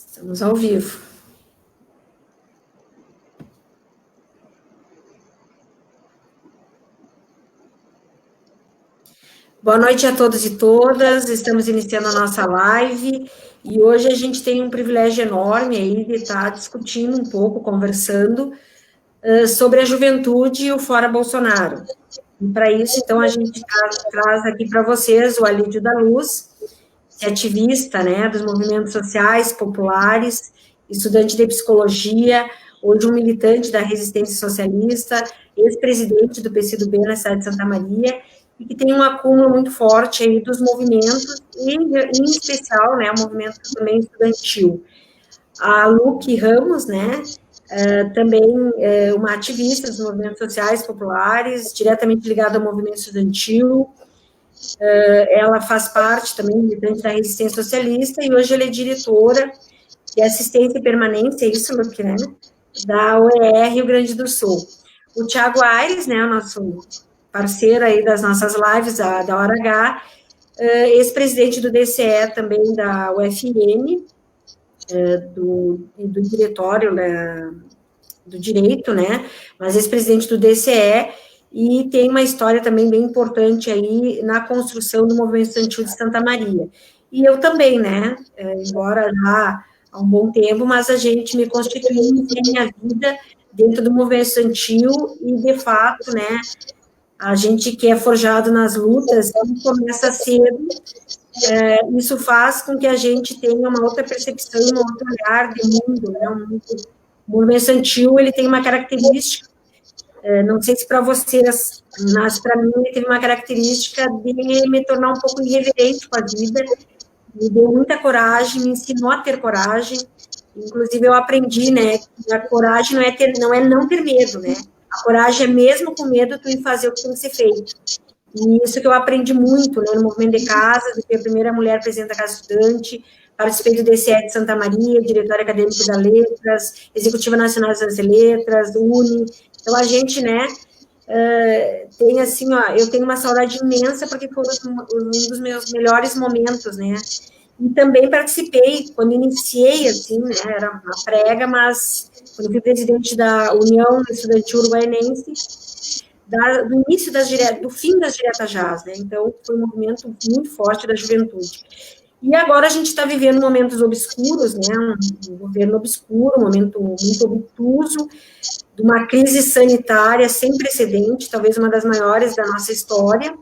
Estamos ao vivo. Boa noite a todos e todas, estamos iniciando a nossa live e hoje a gente tem um privilégio enorme aí de estar discutindo um pouco, conversando sobre a juventude e o Fora Bolsonaro. E para isso, então, a gente traz aqui para vocês o Alídio da Luz, que é ativista, né, dos movimentos sociais, populares, estudante de psicologia, hoje um militante da resistência socialista, ex-presidente do PCdoB na cidade de Santa Maria, e que tem um acúmulo muito forte aí dos movimentos, e em especial, né, o movimento também estudantil. A Luque Ramos, né, também uma ativista dos movimentos sociais populares, diretamente ligada ao movimento estudantil. Ela faz parte também, militante da resistência socialista, e hoje ela é diretora de assistência e permanência, isso, Luque, né, da OER Rio Grande do Sul. O Thiago Aires, né, o nosso parceiro aí das nossas lives, da Hora H, ex-presidente do DCE também da UFN, do diretório, né, do direito, né, mas ex-presidente do DCE, e tem uma história também bem importante aí na construção do movimento estudantil de Santa Maria. E eu também, né, embora já há um bom tempo, mas a gente me constituiu em minha vida dentro do movimento estudantil e, de fato, né, a gente que é forjado nas lutas, começa cedo, isso faz com que a gente tenha uma outra percepção, um outro olhar de mundo, né? O movimento estudantil, ele tem uma característica, não sei se para vocês, mas para mim ele teve uma característica de me tornar um pouco irreverente com a vida, me deu muita coragem, me ensinou a ter coragem, inclusive eu aprendi, né, que a coragem não é não ter medo, né, a coragem é mesmo com medo tu ir fazer o que tem que ser feito. E isso que eu aprendi muito, né, no movimento de casas, eu fui a primeira mulher presidente da Casa Estudante, participei do DCE de Santa Maria, diretório acadêmico da Letras, Executiva Nacional das Letras, UNE. Então, a gente, né, tem assim, ó, eu tenho uma saudade imensa, porque foi um dos meus melhores momentos, né, e também participei, quando iniciei, assim, né, era uma prega, mas quando fui presidente da União Estudantil Uruguaianense, do início do fim das diretas jazz, né, então foi um movimento muito forte da juventude. E agora a gente está vivendo momentos obscuros, né, um governo obscuro, um momento muito obtuso, de uma crise sanitária sem precedente, talvez uma das maiores da nossa história,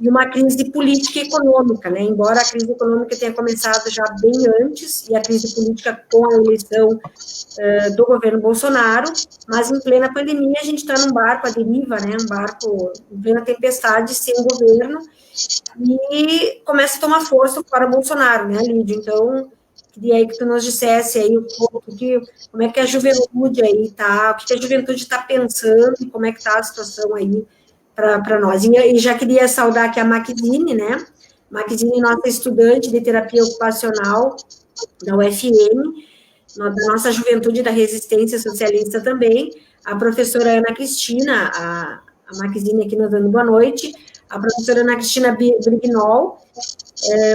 e uma crise política e econômica, né, embora a crise econômica tenha começado já bem antes, e a crise política com a eleição do governo Bolsonaro, mas em plena pandemia a gente está num barco à deriva, né, um barco em plena tempestade, sem governo, e começa a tomar força para Bolsonaro, né, Lídio? Então, queria aí que tu nos dissesse aí um pouco como é que a juventude aí tá, o que a juventude está pensando e como é que está a situação aí para nós. E já queria saudar aqui a Maxine, né? Maxine, nossa estudante de terapia ocupacional da UFM, da nossa juventude da resistência socialista também, a professora Ana Cristina, a Maxine aqui nos dando boa noite, a professora Ana Cristina Brignol,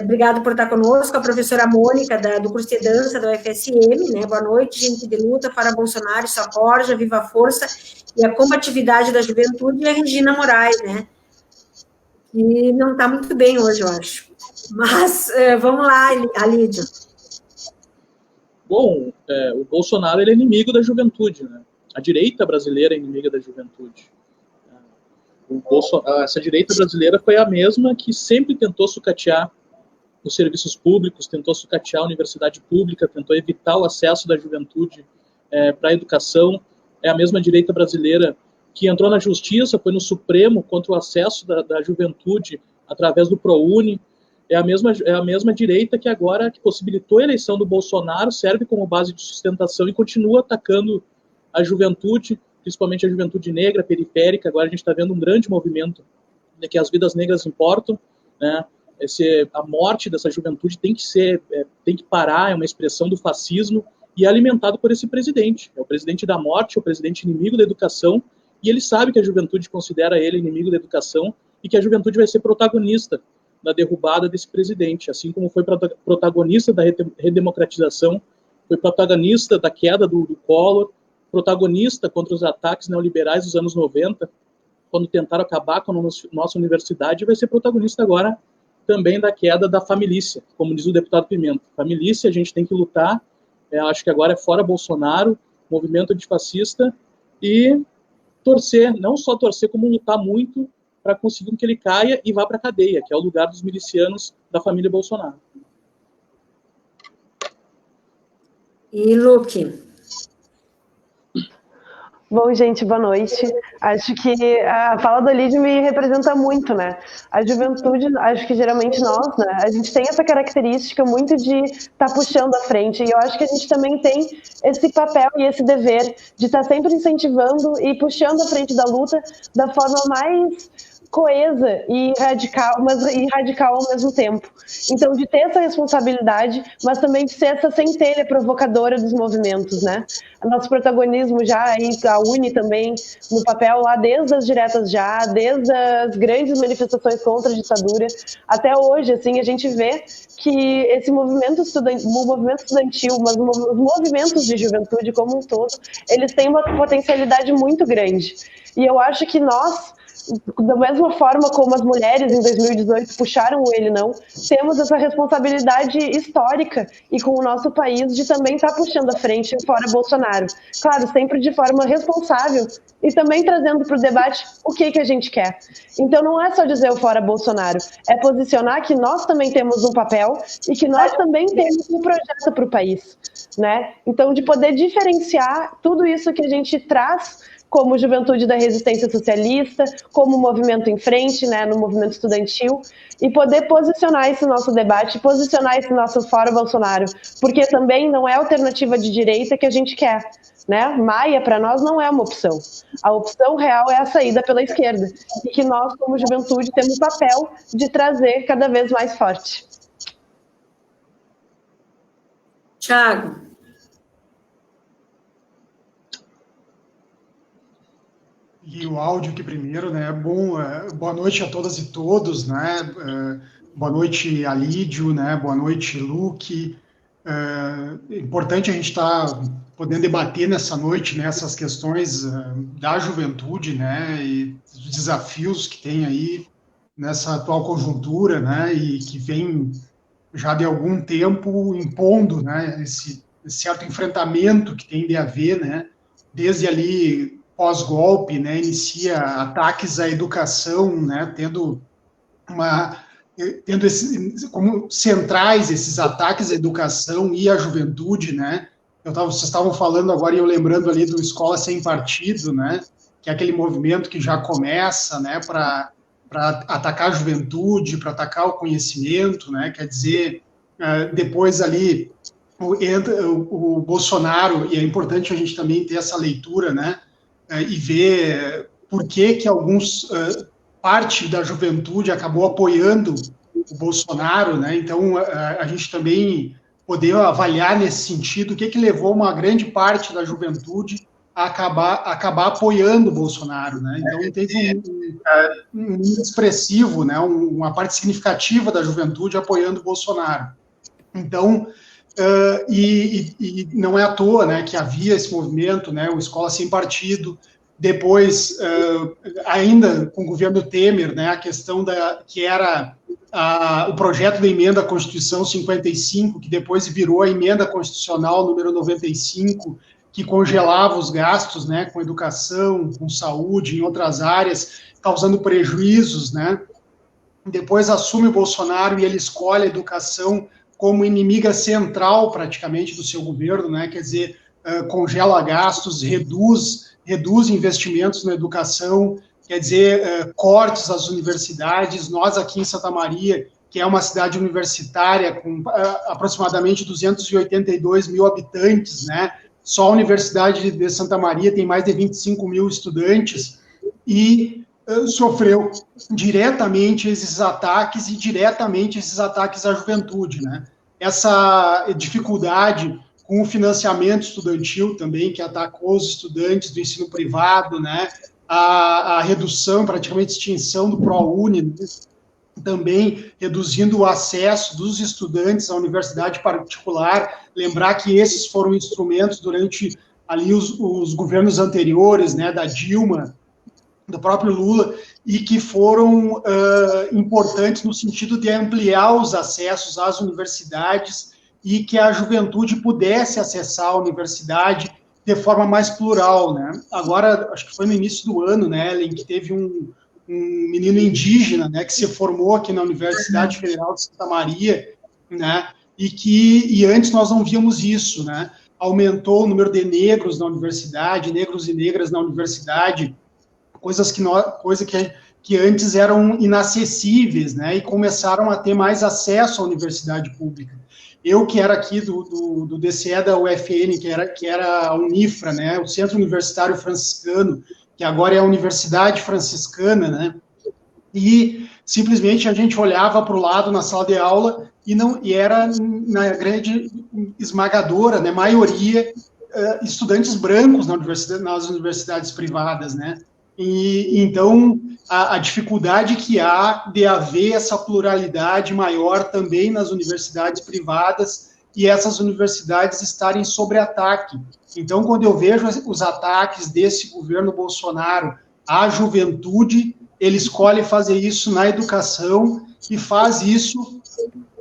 obrigado por estar conosco, a professora Mônica, do curso de dança da UFSM, né, boa noite, gente de luta, para Bolsonaro, Socorja, Viva a Força, e a combatividade da juventude, e a Regina Moraes, né, que não está muito bem hoje, eu acho. Mas, vamos lá, Alídio. Bom, o Bolsonaro ele é inimigo da juventude, né? A direita brasileira é inimiga da juventude. Essa direita brasileira foi a mesma que sempre tentou sucatear os serviços públicos, tentou sucatear a universidade pública, tentou evitar o acesso da juventude para a educação. É a mesma direita brasileira que entrou na justiça, foi no Supremo contra o acesso da juventude através do ProUni. É a mesma direita que agora que possibilitou a eleição do Bolsonaro, serve como base de sustentação e continua atacando a juventude, principalmente a juventude negra, periférica. Agora a gente está vendo um grande movimento de que as vidas negras importam, né? A morte dessa juventude tem que parar, é uma expressão do fascismo e é alimentado por esse presidente. É o presidente da morte, é o presidente inimigo da educação, e ele sabe que a juventude considera ele inimigo da educação e que a juventude vai ser protagonista da derrubada desse presidente, assim como foi protagonista da redemocratização foi protagonista da queda do Collor, protagonista contra os ataques neoliberais dos anos 90, quando tentaram acabar com a nossa universidade, vai ser protagonista agora também da queda da família, como diz o deputado Pimenta. Família, a gente tem que lutar, acho que agora é fora Bolsonaro, movimento antifascista, e torcer, não só torcer, como lutar muito para conseguir que ele caia e vá para a cadeia, que é o lugar dos milicianos da família Bolsonaro. E Luque? Bom, gente, boa noite. Acho que a fala do Lídio me representa muito, né? A juventude, acho que geralmente nós, né? A gente tem essa característica muito de estar puxando à frente. E eu acho que a gente também tem esse papel e esse dever de estar sempre incentivando e puxando à frente da luta da forma mais coesa e radical, mas radical ao mesmo tempo. Então, de ter essa responsabilidade, mas também de ser essa centelha provocadora dos movimentos, né? Nosso protagonismo já aí, a UNE também, no papel lá, desde as diretas já, desde as grandes manifestações contra a ditadura, até hoje, assim, a gente vê que esse movimento estudantil, mas os movimentos de juventude como um todo, eles têm uma potencialidade muito grande. E eu acho que nós, da mesma forma como as mulheres em 2018 puxaram o Ele Não, temos essa responsabilidade histórica e com o nosso país de também estar puxando à frente fora Bolsonaro. Claro, sempre de forma responsável e também trazendo para o debate o que a gente quer. Então não é só dizer o fora Bolsonaro, é posicionar que nós também temos um papel e que nós também temos um projeto para o país, né? Então de poder diferenciar tudo isso que a gente traz como Juventude da Resistência Socialista, como movimento em frente, né, no movimento estudantil, e poder posicionar esse nosso debate, posicionar esse nosso fora Bolsonaro, porque também não é alternativa de direita que a gente quer, né? Maia, para nós, não é uma opção. A opção real é a saída pela esquerda, e que nós, como juventude, temos o papel de trazer cada vez mais forte. Thiago. E o áudio aqui primeiro, né? Bom, boa noite a todas e todos, né? Boa noite, Alídio, né? Boa noite, Luque. É importante a gente estar podendo debater nessa noite, né, essas questões da juventude, né? E os desafios que tem aí nessa atual conjuntura, né? E que vem já de algum tempo impondo, né? Esse certo enfrentamento que tem de haver, né? Desde ali pós-golpe, né, inicia ataques à educação, né, tendo como centrais esses ataques à educação e à juventude, né. Vocês estavam falando agora e eu lembrando ali do Escola Sem Partido, né, que é aquele movimento que já começa, né, para atacar a juventude, para atacar o conhecimento, né, quer dizer, depois ali o Bolsonaro, e é importante a gente também ter essa leitura, né, e ver por que parte da juventude acabou apoiando o Bolsonaro, né? Então, a gente também poder avaliar nesse sentido o que levou uma grande parte da juventude a acabar apoiando o Bolsonaro, né? Então, teve um expressivo, né? Uma parte significativa da juventude apoiando o Bolsonaro. Então, e não é à toa, né, que havia esse movimento, né, o Escola Sem Partido, depois, ainda com o governo Temer, né, a questão que era o projeto da emenda à Constituição 55, que depois virou a emenda constitucional número 95, que congelava os gastos, né, com educação, com saúde, em outras áreas, causando prejuízos, né. Depois assume o Bolsonaro e ele escolhe a educação como inimiga central, praticamente, do seu governo, né? Quer dizer, congela gastos, reduz investimentos na educação, quer dizer, cortes às universidades. Nós, aqui em Santa Maria, que é uma cidade universitária com aproximadamente 282 mil habitantes, né? Só a Universidade de Santa Maria tem mais de 25 mil estudantes, e sofreu diretamente esses ataques e diretamente esses ataques à juventude, né? Essa dificuldade com o financiamento estudantil também, que atacou os estudantes do ensino privado, né? A redução, praticamente extinção do ProUni também reduzindo o acesso dos estudantes à universidade particular. Lembrar que esses foram instrumentos durante ali os governos anteriores, né, da Dilma, do próprio Lula, e que foram importantes no sentido de ampliar os acessos às universidades e que a juventude pudesse acessar a universidade de forma mais plural, né? Agora, acho que foi no início do ano, né, em que teve um menino indígena, né, que se formou aqui na Universidade Federal de Santa Maria, né, e antes nós não víamos isso, né? Aumentou o número de negros na universidade, negros e negras na universidade, coisas que antes eram inacessíveis, né, e começaram a ter mais acesso à universidade pública. Eu, que era aqui do DCE da UFN, que era a Unifra, né, o Centro Universitário Franciscano, que agora é a Universidade Franciscana, né, e simplesmente a gente olhava para o lado na sala de aula e era, na grande esmagadora, né, maioria, estudantes brancos nas universidades privadas, né. E então a dificuldade que há de haver essa pluralidade maior também nas universidades privadas e essas universidades estarem sob ataque. Então, quando eu vejo os ataques desse governo Bolsonaro à juventude, ele escolhe fazer isso na educação e faz isso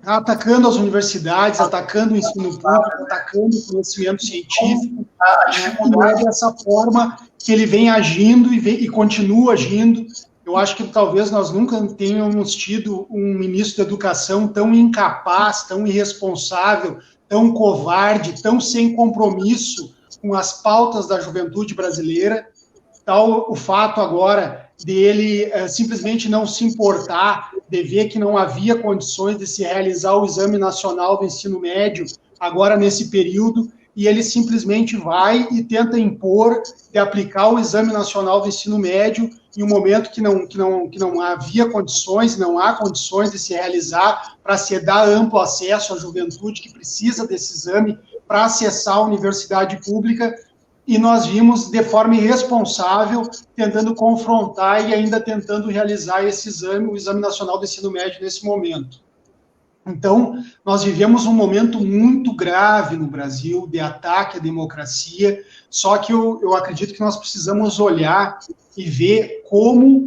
atacando as universidades, atacando o ensino público, atacando o conhecimento científico, e é dessa forma que ele vem agindo e continua agindo. Eu acho que talvez nós nunca tenhamos tido um ministro da educação tão incapaz, tão irresponsável, tão covarde, tão sem compromisso com as pautas da juventude brasileira. Tal o fato agora dele simplesmente não se importar, de ver que não havia condições de se realizar o Exame Nacional do Ensino Médio agora nesse período, e ele simplesmente vai e tenta impor de aplicar o Exame Nacional do Ensino Médio em um momento que não havia condições, não há condições de se realizar para se dar amplo acesso à juventude que precisa desse exame para acessar a universidade pública, e nós vimos de forma irresponsável tentando confrontar e ainda tentando realizar esse exame, o Exame Nacional do Ensino Médio nesse momento. Então, nós vivemos um momento muito grave no Brasil de ataque à democracia, só que eu acredito que nós precisamos olhar e ver como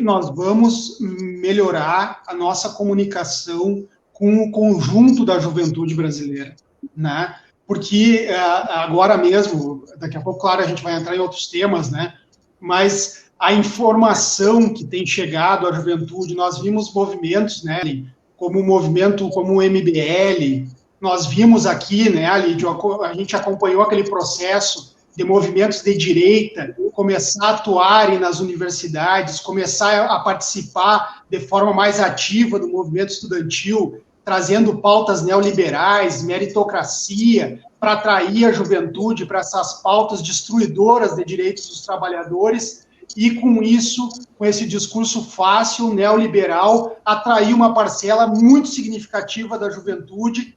nós vamos melhorar a nossa comunicação com o conjunto da juventude brasileira, né? Porque agora mesmo, daqui a pouco, claro, a gente vai entrar em outros temas, né? Mas a informação que tem chegado à juventude, nós vimos movimentos, né, como o movimento, como o MBL, nós vimos aqui, né, Lídio, a gente acompanhou aquele processo de movimentos de direita começar a atuarem nas universidades, começar a participar de forma mais ativa do movimento estudantil, trazendo pautas neoliberais, meritocracia, para atrair a juventude para essas pautas destruidoras de direitos dos trabalhadores, e com isso, com esse discurso fácil, neoliberal, atrair uma parcela muito significativa da juventude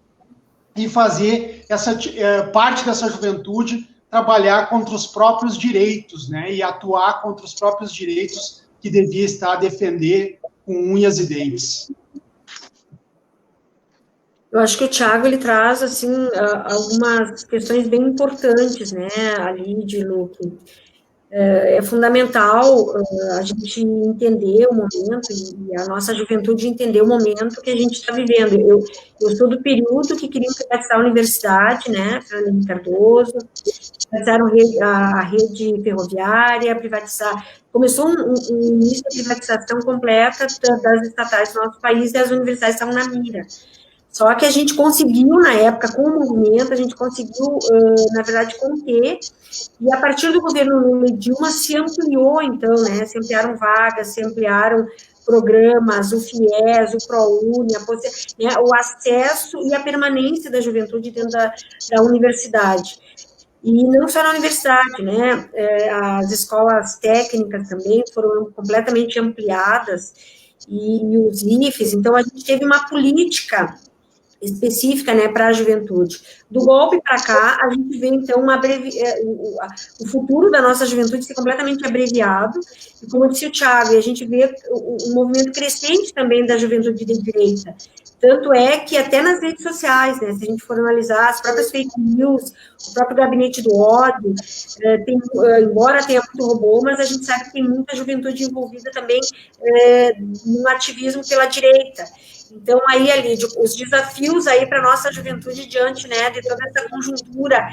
e fazer parte dessa juventude trabalhar contra os próprios direitos, né, e atuar contra os próprios direitos que devia estar a defender com unhas e dentes. Eu acho que o Thiago, ele traz, assim, algumas questões bem importantes, né, ali de Luque. É fundamental a gente entender o momento, e a nossa juventude entender o momento que a gente está vivendo. Eu sou do período que queriam privatizar a universidade, né, Fernando Cardoso, privatizaram a rede ferroviária, começou um início de privatização completa das estatais do nosso país, e as universidades estavam na mira. Só que a gente conseguiu, na época, com o movimento, a gente conseguiu, na verdade, conter, e a partir do governo Lula e Dilma se ampliou, então, né, se ampliaram vagas, se ampliaram programas, o FIES, o ProUni, né, o acesso e a permanência da juventude dentro da universidade. E não só na universidade, né, as escolas técnicas também foram completamente ampliadas, e os IFES. Então, a gente teve uma política específica, né, para a juventude. Do golpe para cá, a gente vê, então, o futuro da nossa juventude ser completamente abreviado, e como disse o Thiago, a gente vê o movimento crescente também da juventude de direita. Tanto é que até nas redes sociais, né, se a gente for analisar as próprias fake news, o próprio gabinete do ódio, embora tenha muito robô, mas a gente sabe que tem muita juventude envolvida também no ativismo pela direita. Então, aí, Lídio, os desafios aí para a nossa juventude diante, né, de toda essa conjuntura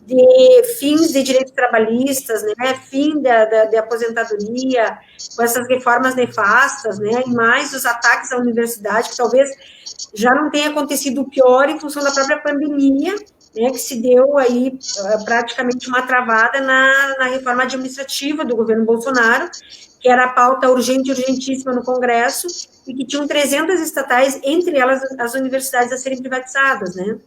de fins de direitos trabalhistas, né, fim da aposentadoria, com essas reformas nefastas, né, e mais os ataques à universidade, que talvez já não tenha acontecido o pior em função da própria pandemia, né, que se deu aí praticamente uma travada na reforma administrativa do governo Bolsonaro, que era a pauta urgente e urgentíssima no Congresso, e que tinham 300 estatais, entre elas as universidades a serem privatizadas, né?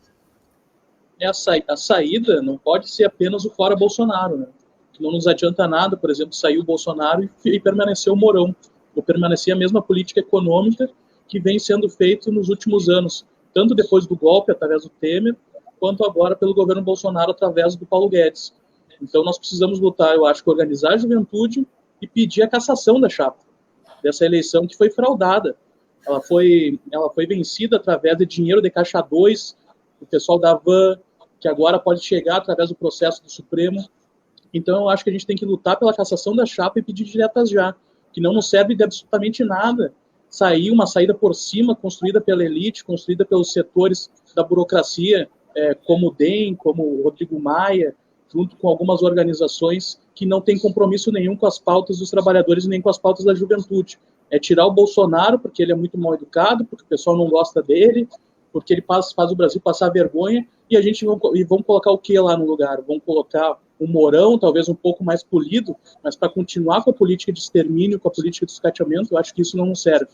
A saída não pode ser apenas o fora Bolsonaro, né? Que não nos adianta nada, por exemplo, sair o Bolsonaro e permanecer o Mourão, ou permanecer a mesma política econômica que vem sendo feita nos últimos anos, tanto depois do golpe, através do Temer, quanto agora pelo governo Bolsonaro, através do Paulo Guedes. Então, nós precisamos lutar, eu acho, que organizar a juventude e pedir a cassação da chapa, dessa eleição que foi fraudada. Ela foi vencida através de dinheiro de Caixa 2, o pessoal da Van, que agora pode chegar através do processo do Supremo. Então, eu acho que a gente tem que lutar pela cassação da chapa e pedir diretas já, que não nos serve de absolutamente nada. Uma saída por cima, construída pela elite, construída pelos setores da burocracia, como o DEM, como o Rodrigo Maia, junto com algumas organizações que não têm compromisso nenhum com as pautas dos trabalhadores nem com as pautas da juventude. É tirar o Bolsonaro, porque ele é muito mal educado, porque o pessoal não gosta dele, porque ele faz o Brasil passar vergonha, e vão colocar o que lá no lugar? Vão colocar um Mourão, talvez um pouco mais polido, mas para continuar com a política de extermínio, com a política de escateamento, eu acho que isso não nos serve.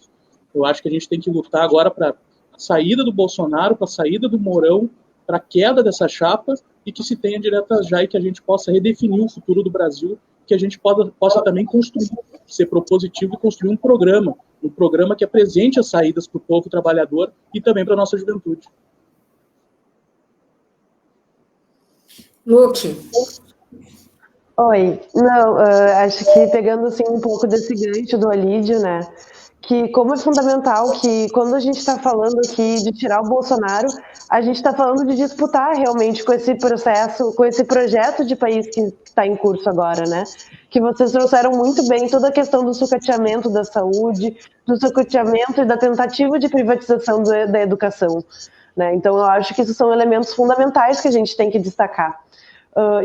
Eu acho que a gente tem que lutar agora para a saída do Bolsonaro, para a saída do Mourão, para a queda dessa chapa, e que se tenha diretas já e que a gente possa redefinir o futuro do Brasil, que a gente possa também construir, ser propositivo e construir um programa que apresente as saídas para o povo trabalhador e também para a nossa juventude. Luque. Oi. Não, acho que pegando assim, um pouco desse gancho do Olídio, né? Que como é fundamental que quando a gente está falando aqui de tirar o Bolsonaro, a gente está falando de disputar realmente com esse processo, com esse projeto de país que está em curso agora, né? Que vocês trouxeram muito bem toda a questão do sucateamento da saúde, do sucateamento e da tentativa de privatização da educação, né? Então eu acho que esses são elementos fundamentais que a gente tem que destacar.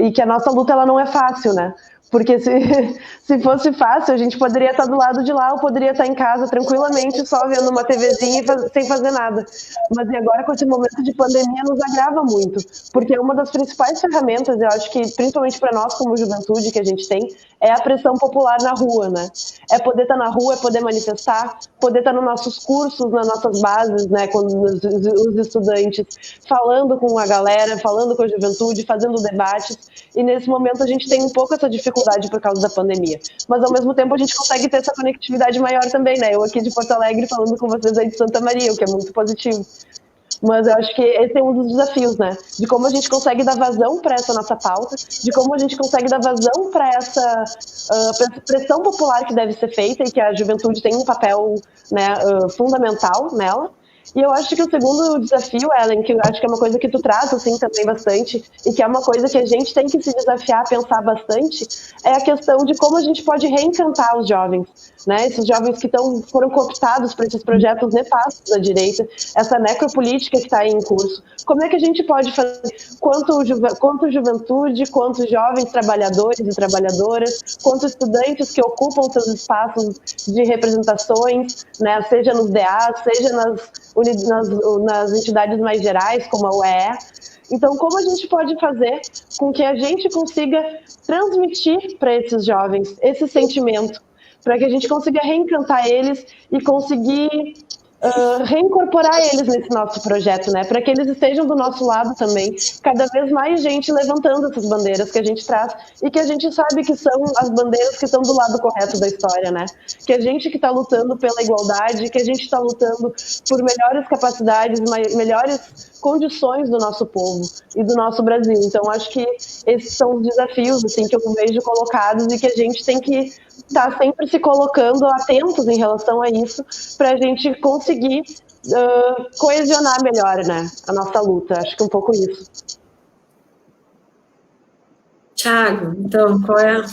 E que a nossa luta ela não é fácil, né? Porque se fosse fácil, a gente poderia estar do lado de lá, ou poderia estar em casa tranquilamente, só vendo uma TVzinha sem fazer nada. Mas e agora, com esse momento de pandemia, nos agrava muito. Porque uma das principais ferramentas, eu acho que, principalmente para nós como juventude que a gente tem, é a pressão popular na rua, né? É poder estar na rua, é poder manifestar, poder estar nos nossos cursos, nas nossas bases, né? Com os estudantes, falando com a galera, falando com a juventude, fazendo debates. E nesse momento a gente tem um pouco essa dificuldade por causa da pandemia. Mas ao mesmo tempo a gente consegue ter essa conectividade maior também, né? Eu aqui de Porto Alegre falando com vocês aí de Santa Maria, o que é muito positivo. Mas eu acho que esse é um dos desafios, né? De como a gente consegue dar vazão para essa nossa pauta, de como a gente consegue dar vazão para essa pressão popular que deve ser feita e que a juventude tem um papel, né, fundamental nela. E eu acho que o segundo desafio, Ellen, que eu acho que é uma coisa que tu traz assim também bastante, e que é uma coisa que a gente tem que se desafiar a pensar bastante, é a questão de como a gente pode reencantar os jovens, né? Esses jovens que foram cooptados para esses projetos nefastos da direita, essa necropolítica que está aí em curso. Como é que a gente pode fazer, quanto juventude, quanto jovens trabalhadores e trabalhadoras, quanto estudantes que ocupam seus espaços de representações, né? Seja nos DAs, seja nas entidades mais gerais, como a UEE. Então, como a gente pode fazer com que a gente consiga transmitir para esses jovens esse sentimento, para que a gente consiga reencantar eles e conseguir reincorporar eles nesse nosso projeto, né? Para que eles estejam do nosso lado também. Cada vez mais gente levantando essas bandeiras que a gente traz e que a gente sabe que são as bandeiras que estão do lado correto da história, né? Que a gente que está lutando pela igualdade, que a gente está lutando por melhores capacidades, melhores condições do nosso povo e do nosso Brasil. Então, acho que esses são os desafios assim, que eu vejo colocados e que a gente tem que estar sempre se colocando atentos em relação a isso para a gente conseguir coesionar melhor, né, a nossa luta. Acho que é um pouco isso. Tiago, então, qual é...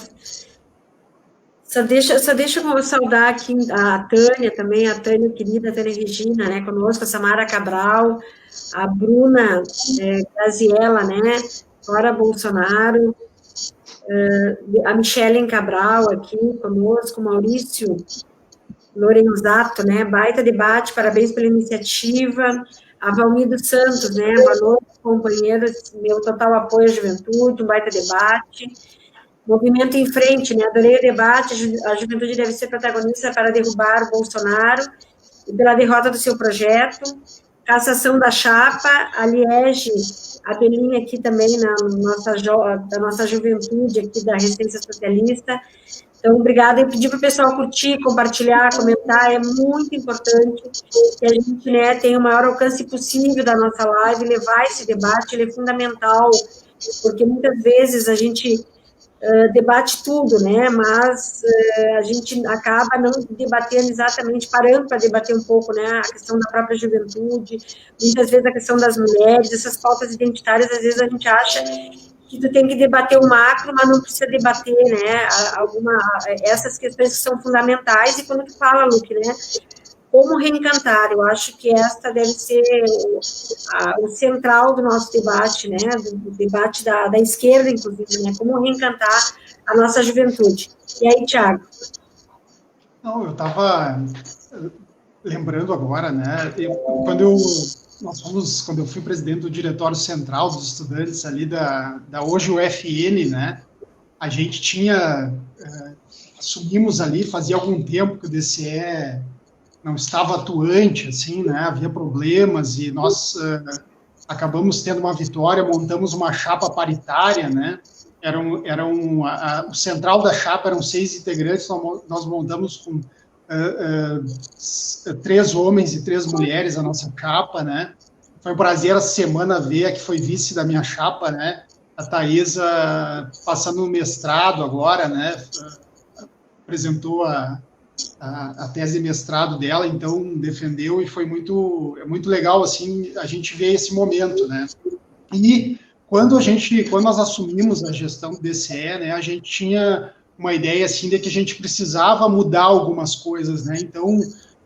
Só deixa eu saudar aqui a Tânia também, a Tânia querida, a Tânia Regina, né, conosco, a Samara Cabral, a Bruna Graziella, né, Cora Bolsonaro, a Michelle Cabral aqui conosco, Maurício Lorenzato, né, baita debate, parabéns pela iniciativa, a Valmir dos Santos, né, boa noite, companheiros, meu total apoio à juventude, um baita debate, movimento em frente, né, adorei o debate, a juventude deve ser protagonista para derrubar o Bolsonaro e pela derrota do seu projeto, cassação da chapa, a Liege, a Belinha aqui também, da nossa juventude aqui da Resistência Socialista. Então, obrigada. Eu pedi para o pessoal curtir, compartilhar, comentar, é muito importante que a gente, né, tenha o maior alcance possível da nossa live, levar esse debate, ele é fundamental, porque muitas vezes a gente debate tudo, né, mas a gente acaba não debatendo exatamente, parando para debater um pouco, né, a questão da própria juventude, muitas vezes a questão das mulheres, essas pautas identitárias, às vezes a gente acha que tu tem que debater o macro, mas não precisa debater, né, essas questões que são fundamentais, e quando tu fala, Luque, né, como reencantar, eu acho que esta deve ser o central do nosso debate, né, do debate da esquerda, inclusive, né, como reencantar a nossa juventude. E aí, Tiago? Não, eu estava lembrando agora, né, quando eu fui presidente do Diretório Central dos Estudantes ali da hoje UFN, né, a gente assumimos ali, fazia algum tempo que o DCE não estava atuante, assim, né, havia problemas e nós acabamos tendo uma vitória, montamos uma chapa paritária, né, o central da chapa eram 6 integrantes, nós montamos com 3 homens e 3 mulheres a nossa chapa, né, foi um prazer essa semana ver a que foi vice da minha chapa, né, a Thaisa passando no mestrado agora, né, apresentou a tese de mestrado dela, então defendeu e foi muito legal, assim, a gente ver esse momento, né, e quando nós assumimos a gestão do DCE, né, a gente tinha uma ideia, assim, de que a gente precisava mudar algumas coisas, né, então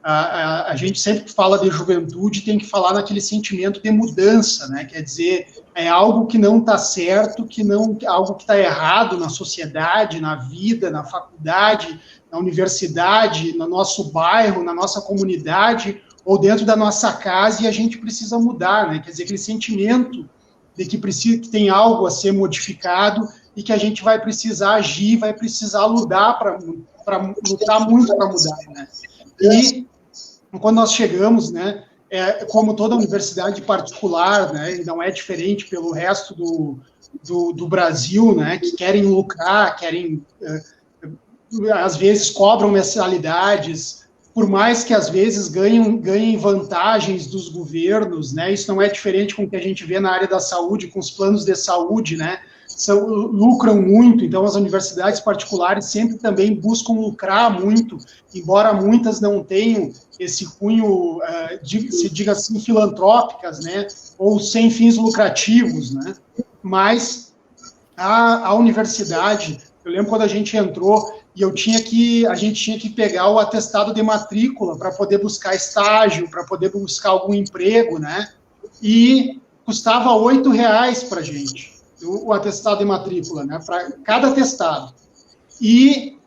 a gente sempre que fala de juventude tem que falar naquele sentimento de mudança, né, quer dizer, é algo que não está certo, algo que está errado na sociedade, na vida, na faculdade, na universidade, no nosso bairro, na nossa comunidade, ou dentro da nossa casa, e a gente precisa mudar, né? Quer dizer, aquele sentimento de que tem algo a ser modificado e que a gente vai precisar agir, vai precisar lutar muito para mudar, né? E quando nós chegamos, né, como toda universidade particular, né, e não é diferente pelo resto do Brasil, né, que querem lucrar, às vezes cobram mensalidades, por mais que às vezes ganhem vantagens dos governos, né, isso não é diferente com o que a gente vê na área da saúde, com os planos de saúde, né, lucram muito, então as universidades particulares sempre também buscam lucrar muito, embora muitas não tenham esse cunho, se diga assim, filantrópicas, né, ou sem fins lucrativos, né, mas a universidade, eu lembro quando a gente entrou, e a gente tinha que pegar o atestado de matrícula para poder buscar estágio, para poder buscar algum emprego, né, e custava R$8 para a gente, o atestado de matrícula, né, para cada atestado. E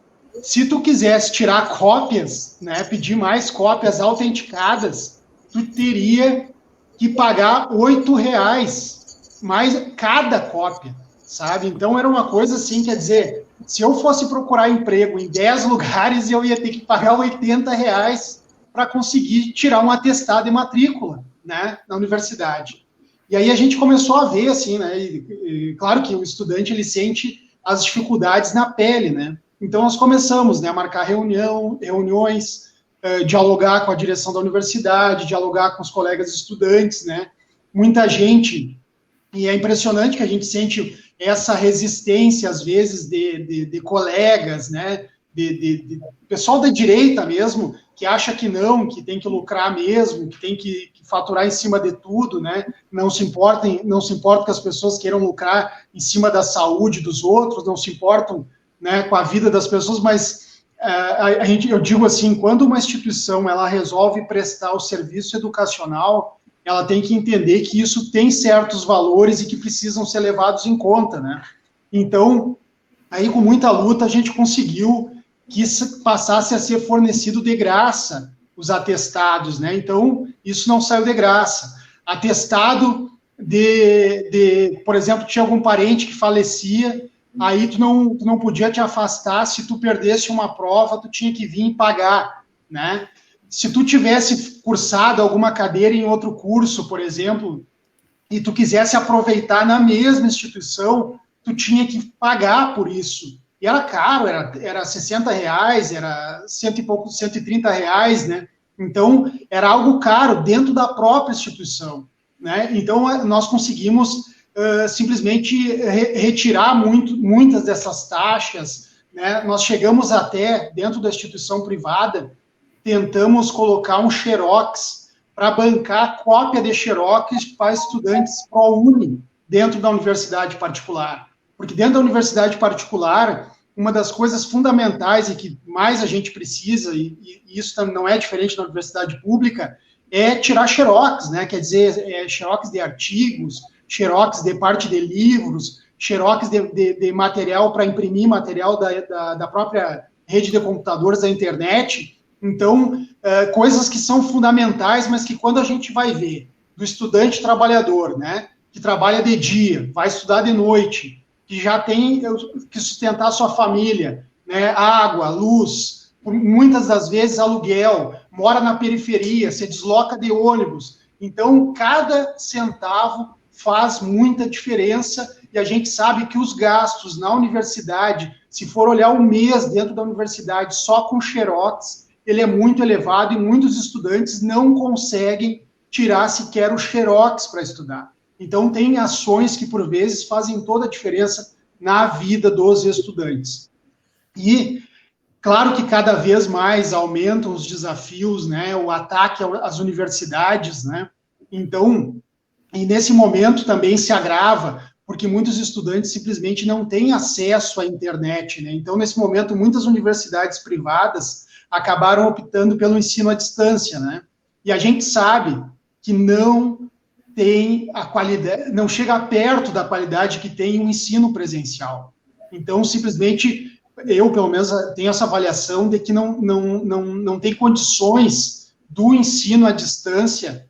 se tu quisesse tirar cópias, né, pedir mais cópias autenticadas, tu teria que pagar R$8 mais cada cópia, sabe? Então era uma coisa assim, quer dizer, se eu fosse procurar emprego em 10 lugares, eu ia ter que pagar R$80 para conseguir tirar um atestado de matrícula, né, na universidade. E aí a gente começou a ver, assim, né, e claro que o estudante, ele sente as dificuldades na pele, né, então nós começamos, né, a marcar reuniões, dialogar com a direção da universidade, dialogar com os colegas estudantes, né, muita gente, e é impressionante que a gente sente essa resistência, às vezes, de colegas, né, de pessoal da direita mesmo, que acha que não, que tem que lucrar mesmo, que tem que faturar em cima de tudo, né, não se importa que as pessoas queiram lucrar em cima da saúde dos outros, não se importam, né, com a vida das pessoas, mas eu digo assim, quando uma instituição ela resolve prestar o serviço educacional, ela tem que entender que isso tem certos valores e que precisam ser levados em conta, né? Então, aí com muita luta a gente conseguiu que isso passasse a ser fornecido de graça, os atestados, né? Então, isso não saiu de graça. Atestado por exemplo, tinha algum parente que falecia, aí tu não podia te afastar, se tu perdesse uma prova, tu tinha que vir e pagar, né? Se tu tivesse cursado alguma cadeira em outro curso, por exemplo, e tu quisesse aproveitar na mesma instituição, tu tinha que pagar por isso. E era caro, era R$60, era cento e pouco, R$130, né? Então, era algo caro dentro da própria instituição, né? Então, nós conseguimos simplesmente retirar muitas dessas taxas, né? Nós chegamos até, dentro da instituição privada, tentamos colocar um xerox para bancar cópia de xerox para estudantes ProUni dentro da universidade particular. Porque dentro da universidade particular, uma das coisas fundamentais e que mais a gente precisa, e isso não é diferente da universidade pública, é tirar xerox, né? Quer dizer, xerox de artigos, xerox de parte de livros, xerox de material para imprimir material da própria rede de computadores da internet. Então, coisas que são fundamentais, mas que quando a gente vai ver do estudante trabalhador, né, que trabalha de dia, vai estudar de noite, que já tem que sustentar a sua família, né, água, luz, muitas das vezes aluguel, mora na periferia, se desloca de ônibus. Então, cada centavo faz muita diferença e a gente sabe que os gastos na universidade, se for olhar um mês dentro da universidade só com xerox, ele é muito elevado e muitos estudantes não conseguem tirar sequer o xerox para estudar. Então, tem ações que, por vezes, fazem toda a diferença na vida dos estudantes. E, claro que cada vez mais aumentam os desafios, né, o ataque às universidades, né, então, e nesse momento também se agrava, porque muitos estudantes simplesmente não têm acesso à internet, né, então, nesse momento, muitas universidades privadas acabaram optando pelo ensino à distância, né, e a gente sabe que não tem a qualidade, não chega perto da qualidade que tem o ensino presencial. Então, simplesmente, eu, pelo menos, tenho essa avaliação de que não tem condições do ensino à distância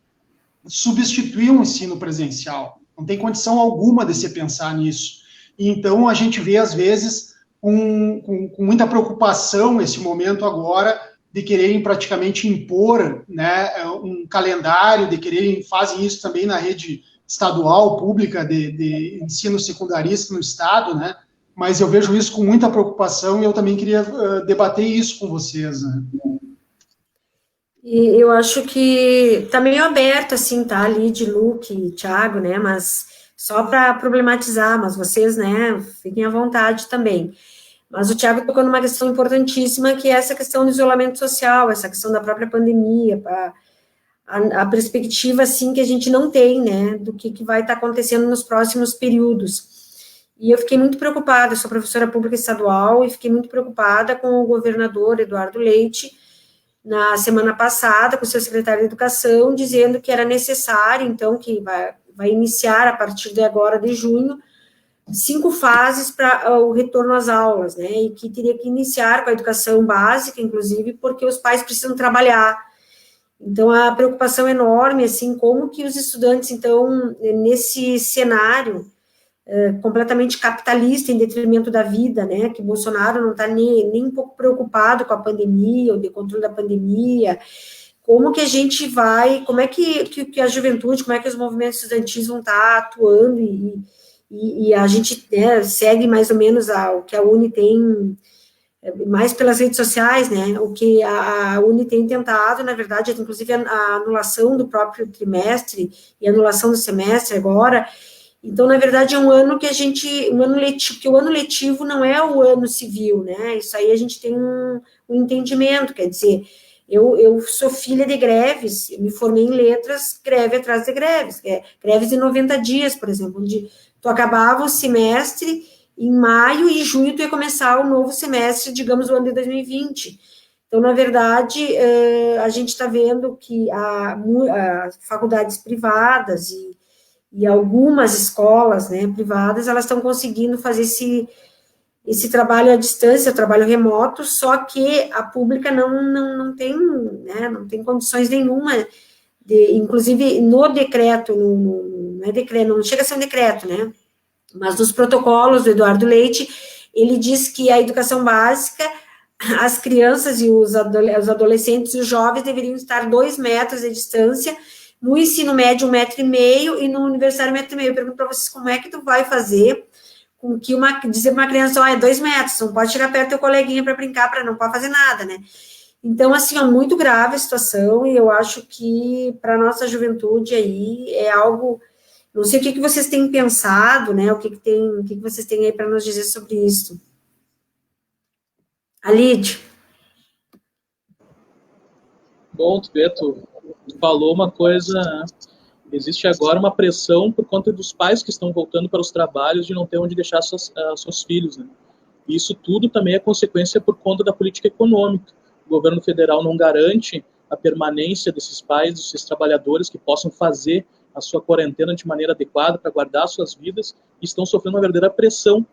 substituir um ensino presencial. Não tem condição alguma de se pensar nisso. E, então, a gente vê, às vezes, com muita preocupação esse momento agora, de quererem praticamente impor, né, um calendário, de quererem, fazem isso também na rede estadual, pública, de ensino secundarista no estado, né, mas eu vejo isso com muita preocupação e eu também queria debater isso com vocês, né. E eu acho que tá meio aberto, assim, tá, Lid, Luke e Thiago, né, mas só para problematizar, mas vocês, né, fiquem à vontade também. Mas o Thiago tocou numa questão importantíssima, que é essa questão do isolamento social, essa questão da própria pandemia, a perspectiva, assim, que a gente não tem, né, do que vai estar acontecendo nos próximos períodos. E eu fiquei muito preocupada, eu sou professora pública estadual, e fiquei muito preocupada com o governador Eduardo Leite, na semana passada, com o seu secretário de Educação, dizendo que era necessário, então, que vai iniciar, a partir de agora, de junho, 5 fases para o retorno às aulas, né, e que teria que iniciar com a educação básica, inclusive, porque os pais precisam trabalhar. Então, a preocupação é enorme, assim, como que os estudantes, então, nesse cenário completamente capitalista, em detrimento da vida, né, que Bolsonaro não está nem um pouco preocupado com a pandemia, o controle da pandemia, como que a gente vai, como é que a juventude, como é que os movimentos estudantis vão estar atuando, e a gente, né, segue mais ou menos o que a UNE tem, mais pelas redes sociais, né, o que a UNE tem tentado, na verdade, inclusive a anulação do próprio trimestre e a anulação do semestre agora. Então, na verdade, é um ano que um ano letivo, porque o ano letivo não é o ano civil, né, isso aí a gente tem um entendimento, quer dizer, eu sou filha de greves, eu me formei em letras, greve atrás de greves, greves de 90 dias, por exemplo, onde tu acabava o semestre em maio e em junho tu ia começar o novo semestre, digamos, o ano de 2020. Então, na verdade, a gente está vendo que as faculdades privadas e algumas escolas, né, privadas, elas estão conseguindo fazer esse trabalho à distância, trabalho remoto, só que a pública não tem, né, não tem condições nenhuma, inclusive no decreto, não é decreto, não chega a ser um decreto, né, mas nos protocolos do Eduardo Leite, ele diz que a educação básica, as crianças e os adolescentes e os jovens deveriam estar 2 metros de distância, no ensino médio 1,5 metro e no universitário 1,5 metro. Eu pergunto para vocês como é que tu vai fazer com que dizer para uma criança, é 2 metros, não pode chegar perto do teu coleguinha para brincar, para não pode fazer nada, né? Então, assim, muito grave a situação, e eu acho que para a nossa juventude aí é algo, não sei o que vocês têm pensado, né, o que vocês têm aí para nos dizer sobre isso. Alídio. Bom, tu falou uma coisa, né? Existe agora uma pressão por conta dos pais que estão voltando para os trabalhos de não ter onde deixar seus filhos, né? E isso tudo também é consequência por conta da política econômica. O governo federal não garante a permanência desses pais, desses trabalhadores que possam fazer a sua quarentena de maneira adequada para guardar suas vidas, e estão sofrendo uma verdadeira pressão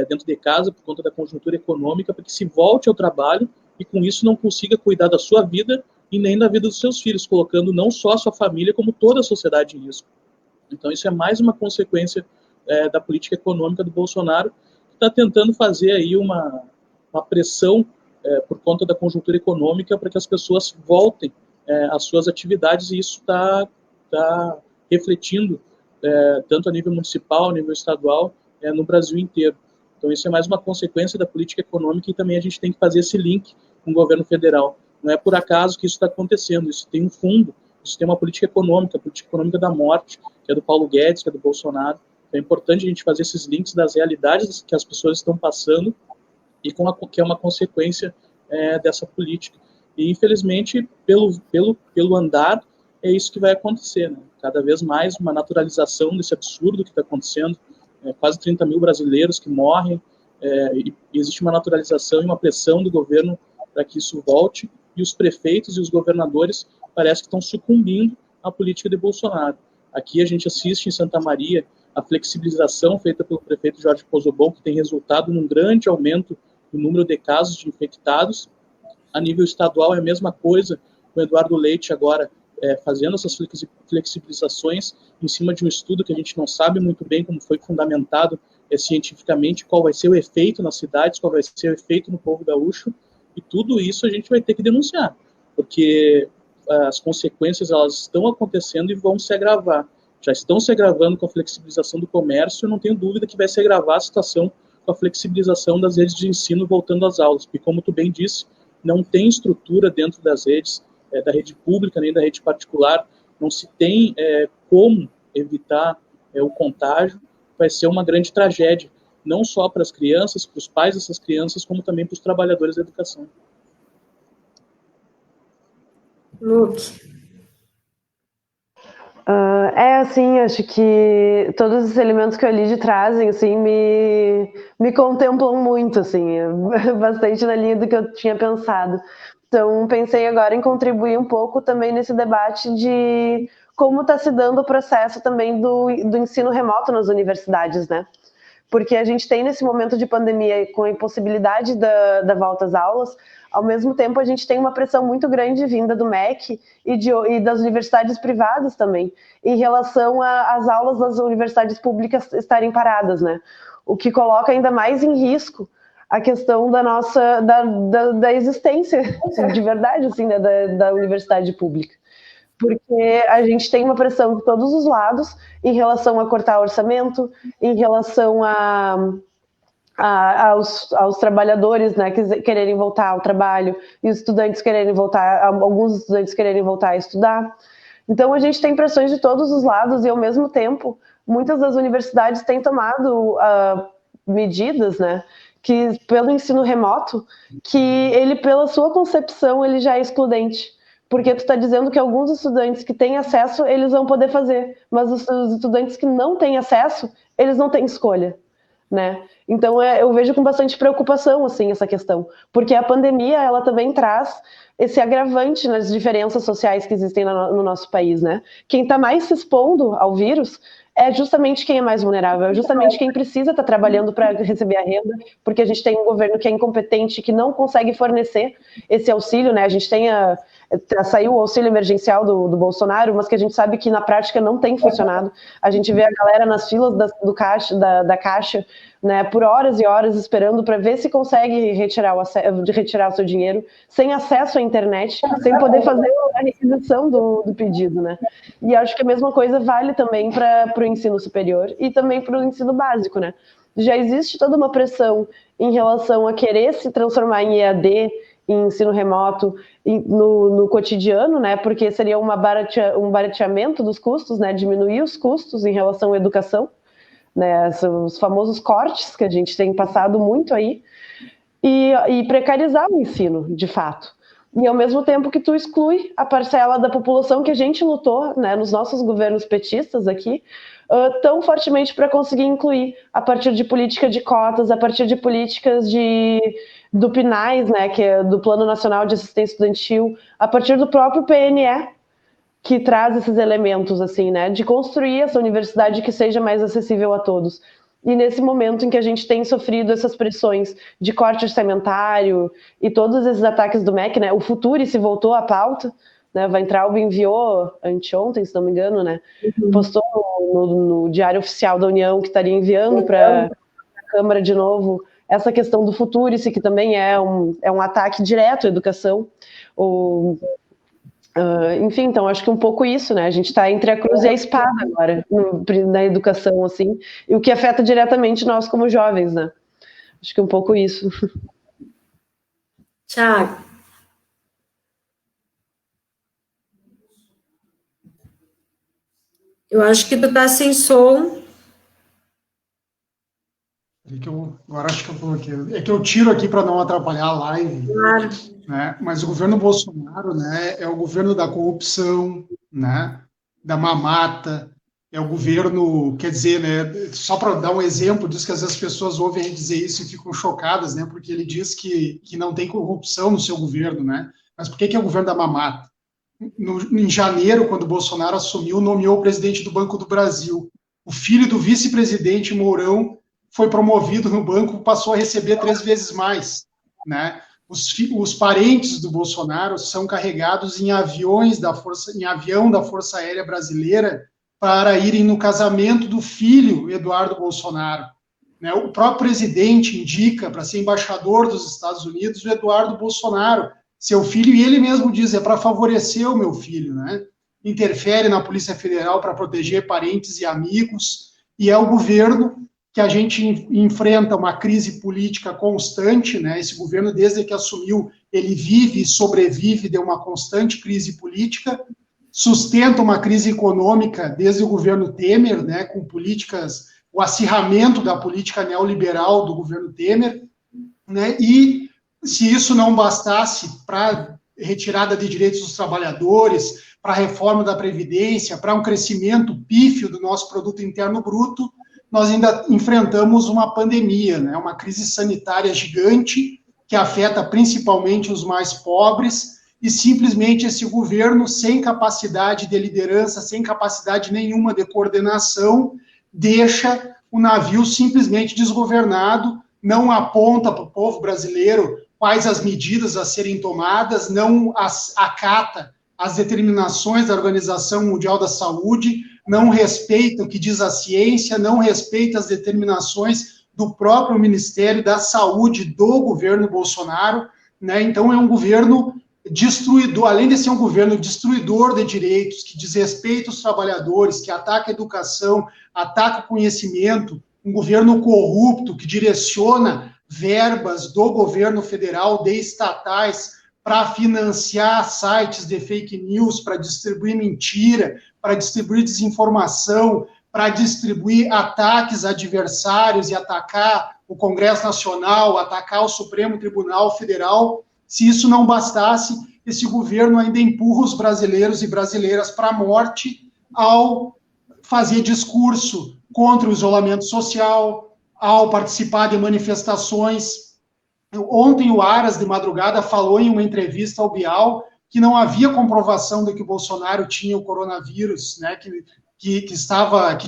dentro de casa por conta da conjuntura econômica, para que se volte ao trabalho e com isso não consiga cuidar da sua vida e nem da vida dos seus filhos, colocando não só a sua família, como toda a sociedade em risco. Então, isso é mais uma consequência da política econômica do Bolsonaro, que está tentando fazer aí uma pressão por conta da conjuntura econômica para que as pessoas voltem às suas atividades, e isso está refletindo tanto a nível municipal, a nível estadual, no Brasil inteiro. Então, isso é mais uma consequência da política econômica, e também a gente tem que fazer esse link com o governo federal. Não é por acaso que isso está acontecendo, isso tem um fundo, isso tem uma política econômica, a política econômica da morte, que é do Paulo Guedes, que é do Bolsonaro. Então, é importante a gente fazer esses links das realidades que as pessoas estão passando e que é uma consequência dessa política. E, infelizmente, pelo andar, é isso que vai acontecer, né? Cada vez mais uma naturalização desse absurdo que está acontecendo, quase 30 mil brasileiros que morrem, e existe uma naturalização e uma pressão do governo para que isso volte, e os prefeitos e os governadores parece que estão sucumbindo à política de Bolsonaro. Aqui a gente assiste em Santa Maria a flexibilização feita pelo prefeito Jorge Pozzobon, que tem resultado num grande aumento do número de casos de infectados. A nível estadual é a mesma coisa, com o Eduardo Leite agora fazendo essas flexibilizações em cima de um estudo que a gente não sabe muito bem como foi fundamentado cientificamente, qual vai ser o efeito nas cidades, qual vai ser o efeito no povo gaúcho. E tudo isso a gente vai ter que denunciar, porque as consequências elas estão acontecendo e vão se agravar. Já estão se agravando com a flexibilização do comércio, eu não tenho dúvida que vai se agravar a situação com a flexibilização das redes de ensino voltando às aulas, porque, como tu bem disse, não tem estrutura dentro das redes, da rede pública nem da rede particular, não se tem como evitar o contágio, vai ser uma grande tragédia, não só para as crianças, para os pais dessas crianças, como também para os trabalhadores da educação. Luke. Assim, acho que todos os elementos que a Lídia trazem, assim, me contemplam muito, assim, bastante na linha do que eu tinha pensado. Então, pensei agora em contribuir um pouco também nesse debate de como está se dando o processo também do ensino remoto nas universidades, né? Porque a gente tem nesse momento de pandemia, com a impossibilidade da volta às aulas, ao mesmo tempo a gente tem uma pressão muito grande vinda do MEC e das universidades privadas também, em relação às aulas das universidades públicas estarem paradas, né? O que coloca ainda mais em risco a questão da nossa, da existência, de verdade, assim, né, da universidade pública. Porque a gente tem uma pressão de todos os lados em relação a cortar orçamento, em relação aos trabalhadores, né, quererem voltar ao trabalho, e os estudantes quererem voltar, alguns estudantes quererem voltar a estudar. Então a gente tem pressões de todos os lados e, ao mesmo tempo, muitas das universidades têm tomado medidas, né, que pelo ensino remoto, que ele, pela sua concepção, ele já é excludente. Porque tu está dizendo que alguns estudantes que têm acesso, eles vão poder fazer, mas os estudantes que não têm acesso, eles não têm escolha, né? Então eu vejo com bastante preocupação, assim, essa questão, porque a pandemia, ela também traz esse agravante nas diferenças sociais que existem no nosso país, né? Quem está mais se expondo ao vírus é justamente quem é mais vulnerável, é justamente quem precisa estar trabalhando para receber a renda, porque a gente tem um governo que é incompetente, que não consegue fornecer esse auxílio, né? A gente tem saiu o auxílio emergencial do Bolsonaro, mas que a gente sabe que na prática não tem funcionado. A gente vê a galera nas filas da Caixa, né, por horas e horas esperando para ver se consegue retirar o seu dinheiro, sem acesso à internet, sem poder fazer a requisição do pedido, né? E acho que a mesma coisa vale também para o ensino superior e também para o ensino básico, né? Já existe toda uma pressão em relação a querer se transformar em EAD, em ensino remoto, no cotidiano, né? Porque seria um barateamento dos custos, né? Diminuir os custos em relação à educação, né? Os famosos cortes que a gente tem passado muito aí, e precarizar o ensino, de fato. E ao mesmo tempo que tu exclui a parcela da população que a gente lutou, né, nos nossos governos petistas aqui, tão fortemente para conseguir incluir, a partir de política de cotas, a partir de políticas do PNAES, né, que é do Plano Nacional de Assistência Estudantil, a partir do próprio PNE, que traz esses elementos, assim, né, de construir essa universidade que seja mais acessível a todos. E nesse momento em que a gente tem sofrido essas pressões de corte orçamentário e todos esses ataques do MEC, né, o Futuri-se voltou à pauta, né, Weintraub enviou anteontem, se não me engano, né, postou no Diário Oficial da União que estaria enviando para a Câmara de novo essa questão do Futuri-se, que também é um ataque direto à educação. Enfim, então acho que um pouco isso, né? A gente está entre a cruz e a espada agora na educação, assim, e o que afeta diretamente nós como jovens, né? Acho que um pouco isso. Tiago. Eu acho que tu tá sem som. Agora acho que eu coloquei. É que eu tiro aqui para não atrapalhar a live. Claro. Né? Mas o governo Bolsonaro, né, é o governo da corrupção, né, da mamata, é o governo, quer dizer, né, só para dar um exemplo, diz que às vezes as pessoas ouvem a gente dizer isso e ficam chocadas, né, porque ele diz que não tem corrupção no seu governo, né, mas por que é o governo da mamata? Em janeiro, quando o Bolsonaro assumiu, nomeou o presidente do Banco do Brasil. O filho do vice-presidente Mourão foi promovido no banco, passou a receber 3 vezes mais, né? Os parentes do Bolsonaro são carregados em avião da Força Aérea Brasileira para irem no casamento do filho Eduardo Bolsonaro. Né? O próprio presidente indica para ser embaixador dos Estados Unidos o Eduardo Bolsonaro, seu filho, e ele mesmo diz, é para favorecer o meu filho, né? Interfere na Polícia Federal para proteger parentes e amigos, e é o governo que a gente enfrenta uma crise política constante, né? Esse governo, desde que assumiu, ele vive e sobrevive de uma constante crise política, sustenta uma crise econômica desde o governo Temer, né? Com políticas, o acirramento da política neoliberal do governo Temer, né? E se isso não bastasse para retirada de direitos dos trabalhadores, para a reforma da Previdência, para um crescimento pífio do nosso produto interno bruto, nós ainda enfrentamos uma pandemia, né? Uma crise sanitária gigante que afeta principalmente os mais pobres, e simplesmente esse governo, sem capacidade de liderança, sem capacidade nenhuma de coordenação, deixa o navio simplesmente desgovernado, não aponta para o povo brasileiro quais as medidas a serem tomadas, não acata as determinações da Organização Mundial da Saúde, não respeita o que diz a ciência, não respeita as determinações do próprio Ministério da Saúde do governo Bolsonaro, né? Então é um governo destruidor, além de ser um governo destruidor de direitos, que desrespeita os trabalhadores, que ataca a educação, ataca o conhecimento, um governo corrupto que direciona verbas do governo federal, de estatais, para financiar sites de fake news, para distribuir mentira, para distribuir desinformação, para distribuir ataques adversários e atacar o Congresso Nacional, atacar o Supremo Tribunal Federal. Se isso não bastasse, esse governo ainda empurra os brasileiros e brasileiras para a morte ao fazer discurso contra o isolamento social, ao participar de manifestações. Ontem o Aras, de madrugada, falou em uma entrevista ao Bial que não havia comprovação de que o Bolsonaro tinha o coronavírus, né, que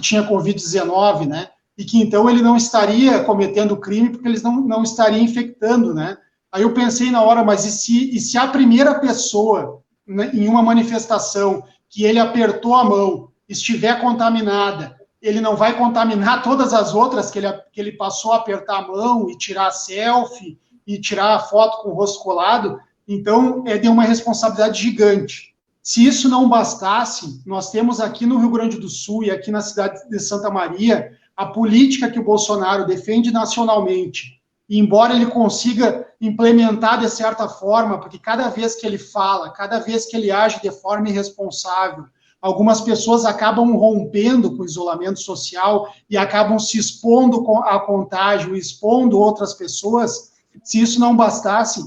tinha Covid-19, né, e que então ele não estaria cometendo crime porque eles não estariam infectando, né. Aí eu pensei na hora, mas e se a primeira pessoa, né, em uma manifestação que ele apertou a mão estiver contaminada, ele não vai contaminar todas as outras que ele passou a apertar a mão e tirar selfie e tirar a foto com o rosto colado? Então, é de uma responsabilidade gigante. Se isso não bastasse, nós temos aqui no Rio Grande do Sul e aqui na cidade de Santa Maria a política que o Bolsonaro defende nacionalmente. E embora ele consiga implementar de certa forma, porque cada vez que ele fala, cada vez que ele age de forma irresponsável, algumas pessoas acabam rompendo com o isolamento social e acabam se expondo a contágio, expondo outras pessoas. Se isso não bastasse,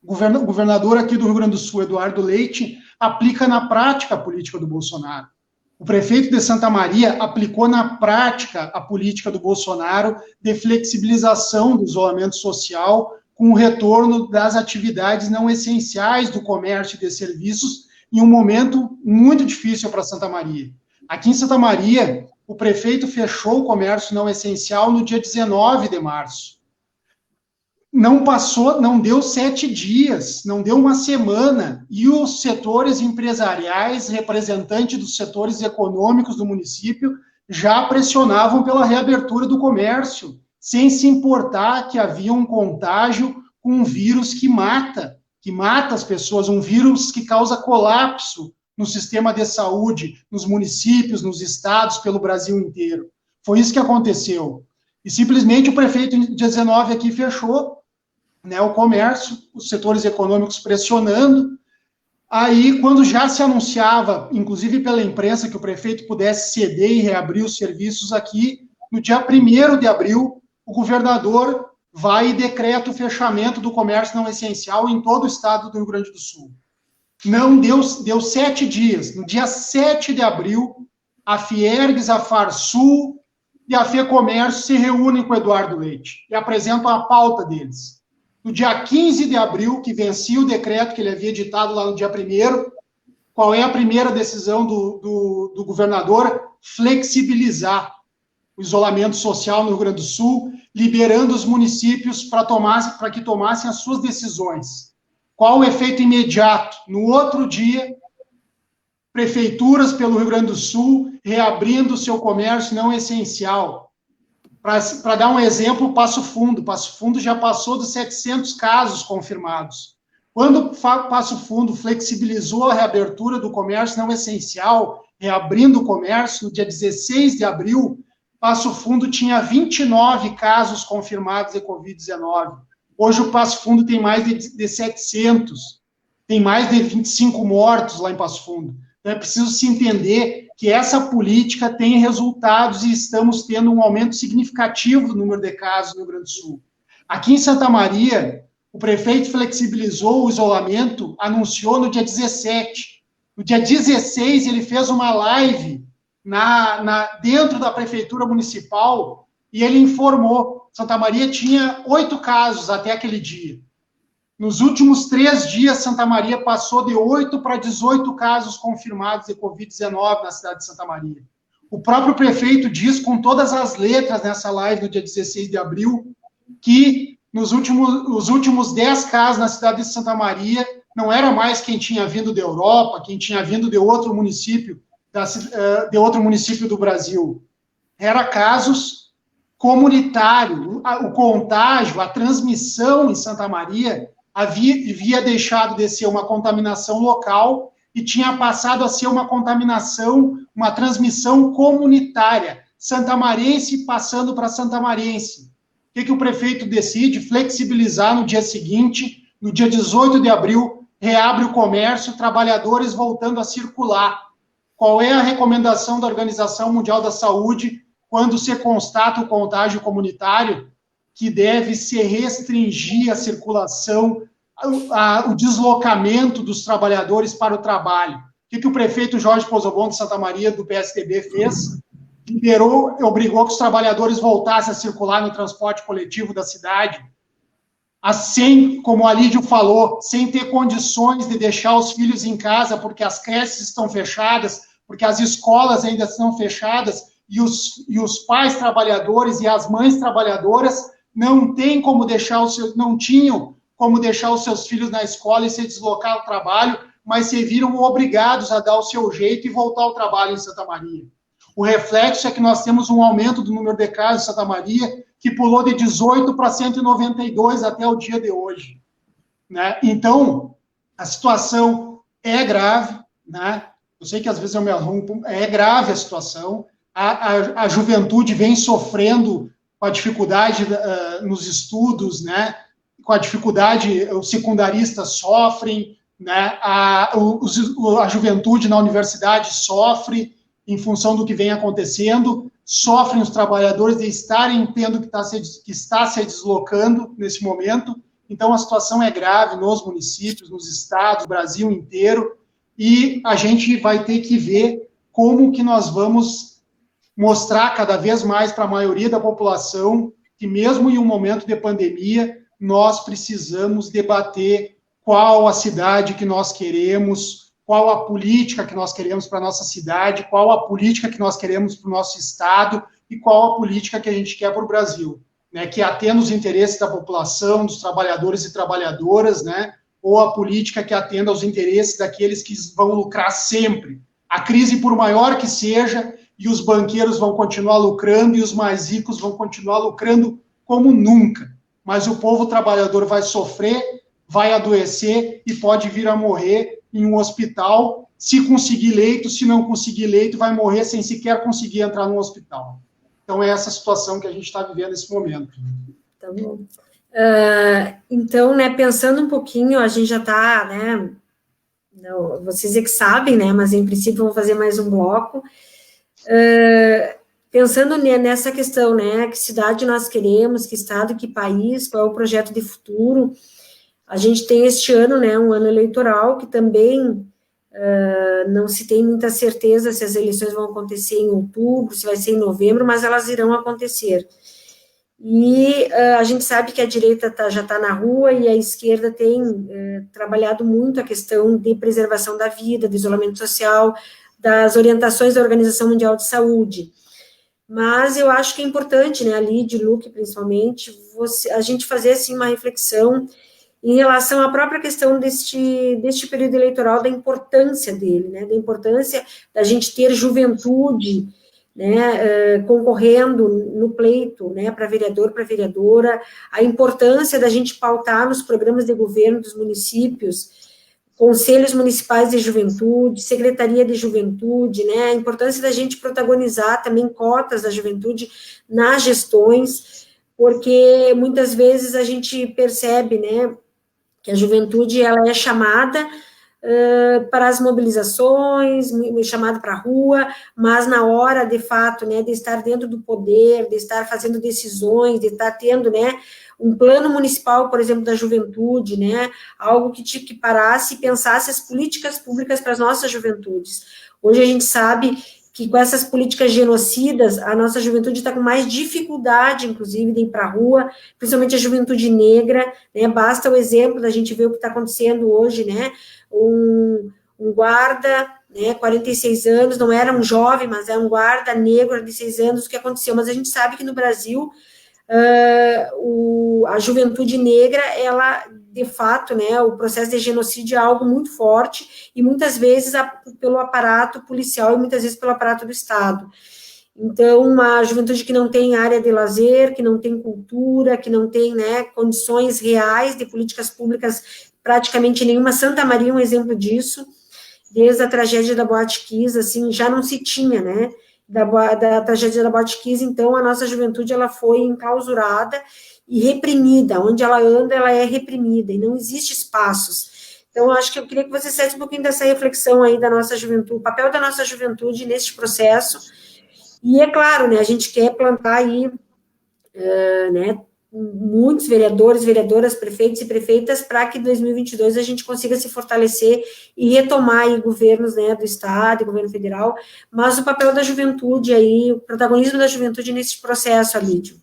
o governador aqui do Rio Grande do Sul, Eduardo Leite, aplica na prática a política do Bolsonaro. O prefeito de Santa Maria aplicou na prática a política do Bolsonaro de flexibilização do isolamento social com o retorno das atividades não essenciais do comércio e de serviços em um momento muito difícil para Santa Maria. Aqui em Santa Maria, o prefeito fechou o comércio não essencial no dia 19 de março. Não deu 7 dias, não deu uma semana, e os setores empresariais, representantes dos setores econômicos do município, já pressionavam pela reabertura do comércio, sem se importar que havia um contágio com um vírus que mata as pessoas, um vírus que causa colapso no sistema de saúde, nos municípios, nos estados, pelo Brasil inteiro. Foi isso que aconteceu. E simplesmente o prefeito, em 19, aqui fechou, né, o comércio, os setores econômicos pressionando. Aí, quando já se anunciava, inclusive pela imprensa, que o prefeito pudesse ceder e reabrir os serviços aqui, no dia 1º de abril, o governador vai e decreta o fechamento do comércio não essencial em todo o estado do Rio Grande do Sul. Não deu 7 dias. No dia 7 de abril, a Fiergs, a Farsul e a FEComércio se reúnem com o Eduardo Leite e apresentam a pauta deles. No dia 15 de abril, que vencia o decreto que ele havia editado lá no dia 1º, qual é a primeira decisão do governador? Flexibilizar o isolamento social no Rio Grande do Sul, liberando os municípios para que tomassem as suas decisões. Qual o efeito imediato? No outro dia, prefeituras pelo Rio Grande do Sul reabrindo o seu comércio não essencial. Para dar um exemplo, Passo Fundo. Passo Fundo já passou dos 700 casos confirmados. Quando Passo Fundo flexibilizou a reabertura do comércio não essencial, reabrindo o comércio, no dia 16 de abril, Passo Fundo tinha 29 casos confirmados de Covid-19. Hoje o Passo Fundo tem mais de 700. Tem mais de 25 mortos lá em Passo Fundo. Então é preciso se entender que essa política tem resultados e estamos tendo um aumento significativo do número de casos no Rio Grande do Sul. Aqui em Santa Maria, o prefeito flexibilizou o isolamento, anunciou no dia 17. No dia 16, ele fez uma live dentro da prefeitura municipal e ele informou. Santa Maria tinha 8 casos até aquele dia. Nos últimos 3 dias, Santa Maria passou de 8 para 18 casos confirmados de Covid-19 na cidade de Santa Maria. O próprio prefeito diz com todas as letras nessa live no dia 16 de abril que os últimos 10 casos na cidade de Santa Maria não era mais quem tinha vindo da Europa, quem tinha vindo de outro município do Brasil. Era casos comunitário, o contágio, a transmissão em Santa Maria havia deixado de ser uma contaminação local e tinha passado a ser uma contaminação, uma transmissão comunitária, santamarense passando para santamarense. O que o prefeito decide? Flexibilizar no dia seguinte, no dia 18 de abril, reabre o comércio, trabalhadores voltando a circular. Qual é a recomendação da Organização Mundial da Saúde quando se constata o contágio comunitário? Que deve se restringir a circulação, o deslocamento dos trabalhadores para o trabalho. O que o prefeito Jorge Pozzobon de Santa Maria, do PSDB, fez? Obrigou que os trabalhadores voltassem a circular no transporte coletivo da cidade, assim, como a Lídio falou, sem ter condições de deixar os filhos em casa, porque as creches estão fechadas, porque as escolas ainda estão fechadas, e os pais trabalhadores e as mães trabalhadoras não tinham como deixar os seus filhos na escola e se deslocar ao trabalho, mas se viram obrigados a dar o seu jeito e voltar ao trabalho em Santa Maria. O reflexo é que nós temos um aumento do número de casos em Santa Maria, que pulou de 18 para 192 até o dia de hoje. Né? Então, a situação é grave, né? Eu sei que às vezes eu me arrumo, é grave a situação, a juventude vem sofrendo com a dificuldade nos estudos, né? Com a dificuldade, os secundaristas sofrem, né? A juventude na universidade sofre, em função do que vem acontecendo, sofrem os trabalhadores de estarem tendo que está se deslocando nesse momento. Então, a situação é grave nos municípios, nos estados, no Brasil inteiro, e a gente vai ter que ver como que nós vamos mostrar cada vez mais para a maioria da população que, mesmo em um momento de pandemia, nós precisamos debater qual a cidade que nós queremos, qual a política que nós queremos para a nossa cidade, qual a política que nós queremos para o nosso estado e qual a política que a gente quer para o Brasil, né? Que atenda os interesses da população, dos trabalhadores e trabalhadoras, né? Ou a política que atenda aos interesses daqueles que vão lucrar sempre. A crise, por maior que seja, e os banqueiros vão continuar lucrando e os mais ricos vão continuar lucrando como nunca. Mas o povo trabalhador vai sofrer, vai adoecer e pode vir a morrer em um hospital, se conseguir leito, se não conseguir leito, vai morrer sem sequer conseguir entrar no hospital. Então, é essa situação que a gente está vivendo nesse momento. Tá bom. Então, né, pensando um pouquinho, a gente já está, né, não, vocês é que sabem, né, mas em princípio vou fazer mais um bloco. Pensando nessa questão, né, que cidade nós queremos, que estado, que país, qual é o projeto de futuro. A gente tem este ano, né, um ano eleitoral, que também não se tem muita certeza se as eleições vão acontecer em outubro, se vai ser em novembro, mas elas irão acontecer. E a gente sabe que a direita já está na rua e a esquerda tem trabalhado muito a questão de preservação da vida, do isolamento social, das orientações da Organização Mundial de Saúde. Mas eu acho que é importante, né, a Lídia, Luque, principalmente, a gente fazer, assim, uma reflexão em relação à própria questão deste período eleitoral, da importância dele, né, da importância da gente ter juventude, né, concorrendo no pleito, né, para vereador, para vereadora, a importância da gente pautar nos programas de governo dos municípios, conselhos municipais de juventude, secretaria de juventude, né, a importância da gente protagonizar também cotas da juventude nas gestões, porque muitas vezes a gente percebe, né, que a juventude, ela é chamada para as mobilizações, chamada para a rua, mas na hora, de fato, né, de estar dentro do poder, de estar fazendo decisões, de estar tendo, né, um plano municipal, por exemplo, da juventude, né, algo que parasse e pensasse as políticas públicas para as nossas juventudes. Hoje a gente sabe que com essas políticas genocidas, a nossa juventude está com mais dificuldade, inclusive, de ir para a rua, principalmente a juventude negra, né, basta o exemplo da gente ver o que está acontecendo hoje, né, um guarda, né, 46 anos, não era um jovem, mas é um guarda negro, 46 anos, o que aconteceu, mas a gente sabe que no Brasil, a juventude negra, ela, de fato, né, o processo de genocídio é algo muito forte, e muitas vezes pelo aparato policial, e muitas vezes pelo aparato do Estado. Então, uma juventude que não tem área de lazer, que não tem cultura, que não tem, né, condições reais de políticas públicas, praticamente nenhuma. Santa Maria é um exemplo disso. Desde a tragédia da Boate Kiss, assim, já não se tinha, né, da tragédia da Boate Kiss. Então, a nossa juventude, ela foi enclausurada e reprimida. Onde ela anda, ela é reprimida, e não existe espaços. Então, acho que eu queria que você fizesse um pouquinho dessa reflexão aí da nossa juventude, o papel da nossa juventude nesse processo. E é claro, né, a gente quer plantar aí, né, muitos vereadores, vereadoras, prefeitos e prefeitas, para que em 2022 a gente consiga se fortalecer e retomar aí governos, né, do Estado, governo federal, mas o papel da juventude aí, o protagonismo da juventude nesse processo, Alídio.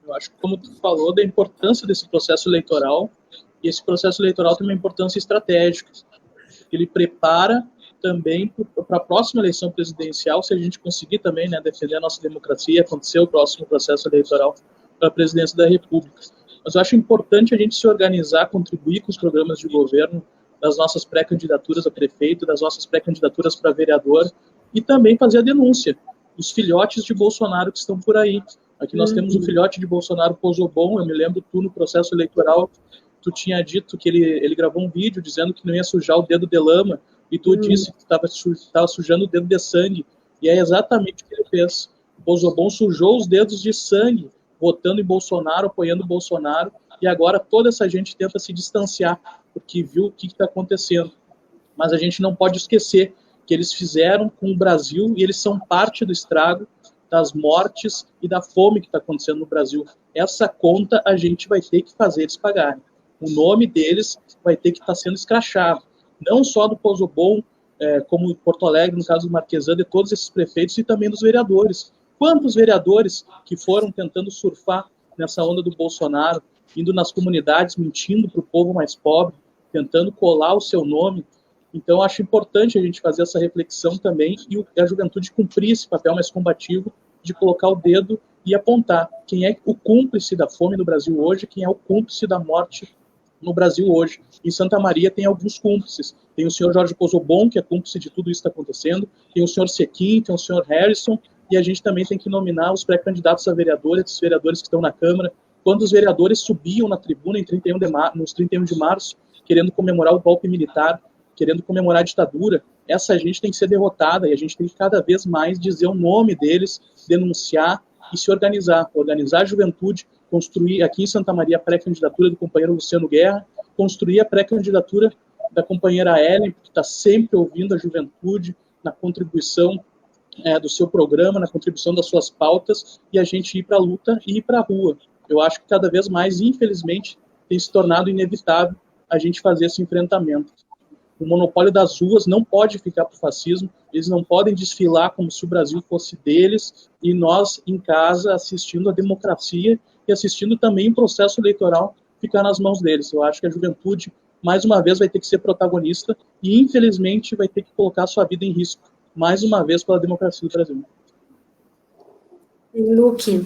Eu acho que, como tu falou, da importância desse processo eleitoral, e esse processo eleitoral tem uma importância estratégica. Ele prepara também para a próxima eleição presidencial, se a gente conseguir também, né, defender a nossa democracia e acontecer o próximo processo eleitoral para a presidência da República. Mas eu acho importante a gente se organizar, contribuir com os programas de governo das nossas pré-candidaturas a prefeito, das nossas pré-candidaturas para vereador, e também fazer a denúncia dos filhotes de Bolsonaro que estão por aí. Aqui nós temos um filhote de Bolsonaro, Pozobon. Eu me lembro, tu no processo eleitoral, tu tinha dito que ele gravou um vídeo dizendo que não ia sujar o dedo de lama, e tu disse que estava sujando o dedo de sangue, e é exatamente o que ele fez. O Pozobon sujou os dedos de sangue, votando em Bolsonaro, apoiando Bolsonaro, e agora toda essa gente tenta se distanciar, porque viu o que está acontecendo. Mas a gente não pode esquecer que eles fizeram com o Brasil, e eles são parte do estrago, das mortes e da fome que está acontecendo no Brasil. Essa conta a gente vai ter que fazer eles pagarem. O nome deles vai ter que estar sendo escrachado. Não só do Pozobon, como Porto Alegre, no caso do Marquesan, de todos esses prefeitos e também dos vereadores. Quantos vereadores que foram tentando surfar nessa onda do Bolsonaro, indo nas comunidades, mentindo para o povo mais pobre, tentando colar o seu nome. Então, acho importante a gente fazer essa reflexão também e a juventude cumprir esse papel mais combativo de colocar o dedo e apontar quem é o cúmplice da fome no Brasil hoje, quem é o cúmplice da morte no Brasil hoje. Em Santa Maria tem alguns cúmplices. Tem o senhor Jorge Pozobon, que é cúmplice de tudo isso que está acontecendo, tem o senhor Sequim, tem o senhor Harrison, e a gente também tem que nominar os pré-candidatos a vereadores, os vereadores que estão na Câmara. Quando os vereadores subiam na tribuna nos 31 de março, querendo comemorar o golpe militar, querendo comemorar a ditadura, essa gente tem que ser derrotada, e a gente tem que cada vez mais dizer o nome deles, denunciar e se organizar a juventude, construir aqui em Santa Maria a pré-candidatura do companheiro Luciano Guerra, construir a pré-candidatura da companheira Ellen, que está sempre ouvindo a juventude na contribuição do seu programa, na contribuição das suas pautas, e a gente ir para a luta e ir para a rua. Eu acho que cada vez mais, infelizmente, tem se tornado inevitável a gente fazer esse enfrentamento. O monopólio das ruas não pode ficar para o fascismo, eles não podem desfilar como se o Brasil fosse deles, e nós em casa assistindo a democracia e assistindo também o processo eleitoral ficar nas mãos deles. Eu acho que a juventude, mais uma vez, vai ter que ser protagonista e, infelizmente, vai ter que colocar sua vida em risco, mais uma vez, pela democracia do Brasil. Luque.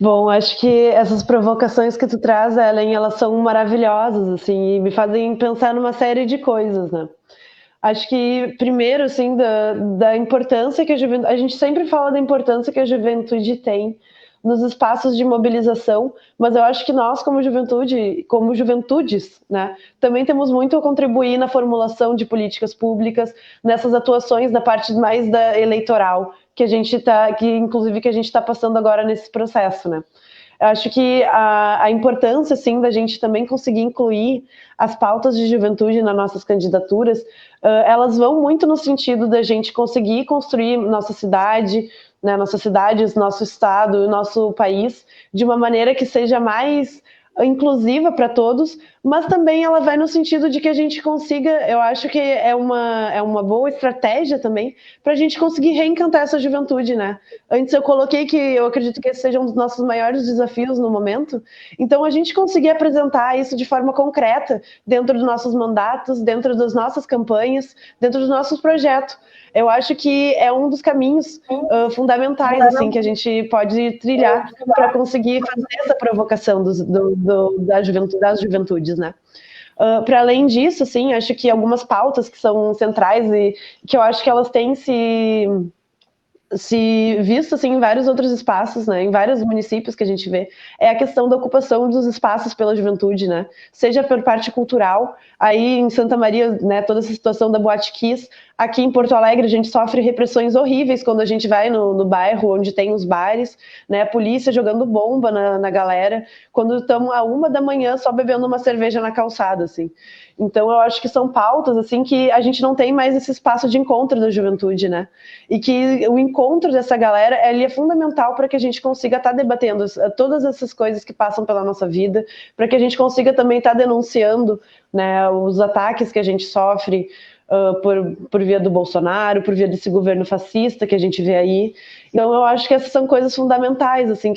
Bom, acho que essas provocações que tu traz, Ellen, elas são maravilhosas, assim, e me fazem pensar numa série de coisas, né? Acho que, primeiro, assim, da importância que a gente sempre fala da importância que a juventude tem nos espaços de mobilização, mas eu acho que nós, como juventude, como juventudes, né, também temos muito a contribuir na formulação de políticas públicas, nessas atuações da parte mais da eleitoral, que a gente está passando agora nesse processo, né? Eu acho que a importância, assim, da gente também conseguir incluir as pautas de juventude nas nossas candidaturas, elas vão muito no sentido da gente conseguir construir nossa cidade, né, nossas cidades, nosso estado, nosso país, de uma maneira que seja mais inclusiva para todos, mas também ela vai no sentido de que a gente consiga, eu acho que é uma boa estratégia também, para a gente conseguir reencantar essa juventude, né? Antes eu coloquei que eu acredito que esse seja um dos nossos maiores desafios no momento, então a gente conseguir apresentar isso de forma concreta, dentro dos nossos mandatos, dentro das nossas campanhas, dentro dos nossos projetos. Eu acho que é um dos caminhos fundamentais, assim, que a gente pode trilhar para conseguir fazer essa provocação das juventudes, né? Para além disso, assim, acho que algumas pautas que são centrais e que eu acho que elas têm se visto assim, em vários outros espaços, né, em vários municípios que a gente vê, é a questão da ocupação dos espaços pela juventude, né, seja por parte cultural, aí em Santa Maria, né, toda essa situação da Boate Kiss, aqui em Porto Alegre a gente sofre repressões horríveis quando a gente vai no bairro onde tem os bares, né, a polícia jogando bomba na galera, quando estamos à 1 da manhã só bebendo uma cerveja na calçada, assim. Então eu acho que são pautas, assim, que a gente não tem mais esse espaço de encontro da juventude, né, e que o encontro dessa galera ele é fundamental para que a gente consiga estar debatendo todas essas coisas que passam pela nossa vida, para que a gente consiga também estar denunciando, né, os ataques que a gente sofre por via do Bolsonaro, por via desse governo fascista que a gente vê aí. Então eu acho que essas são coisas fundamentais, assim,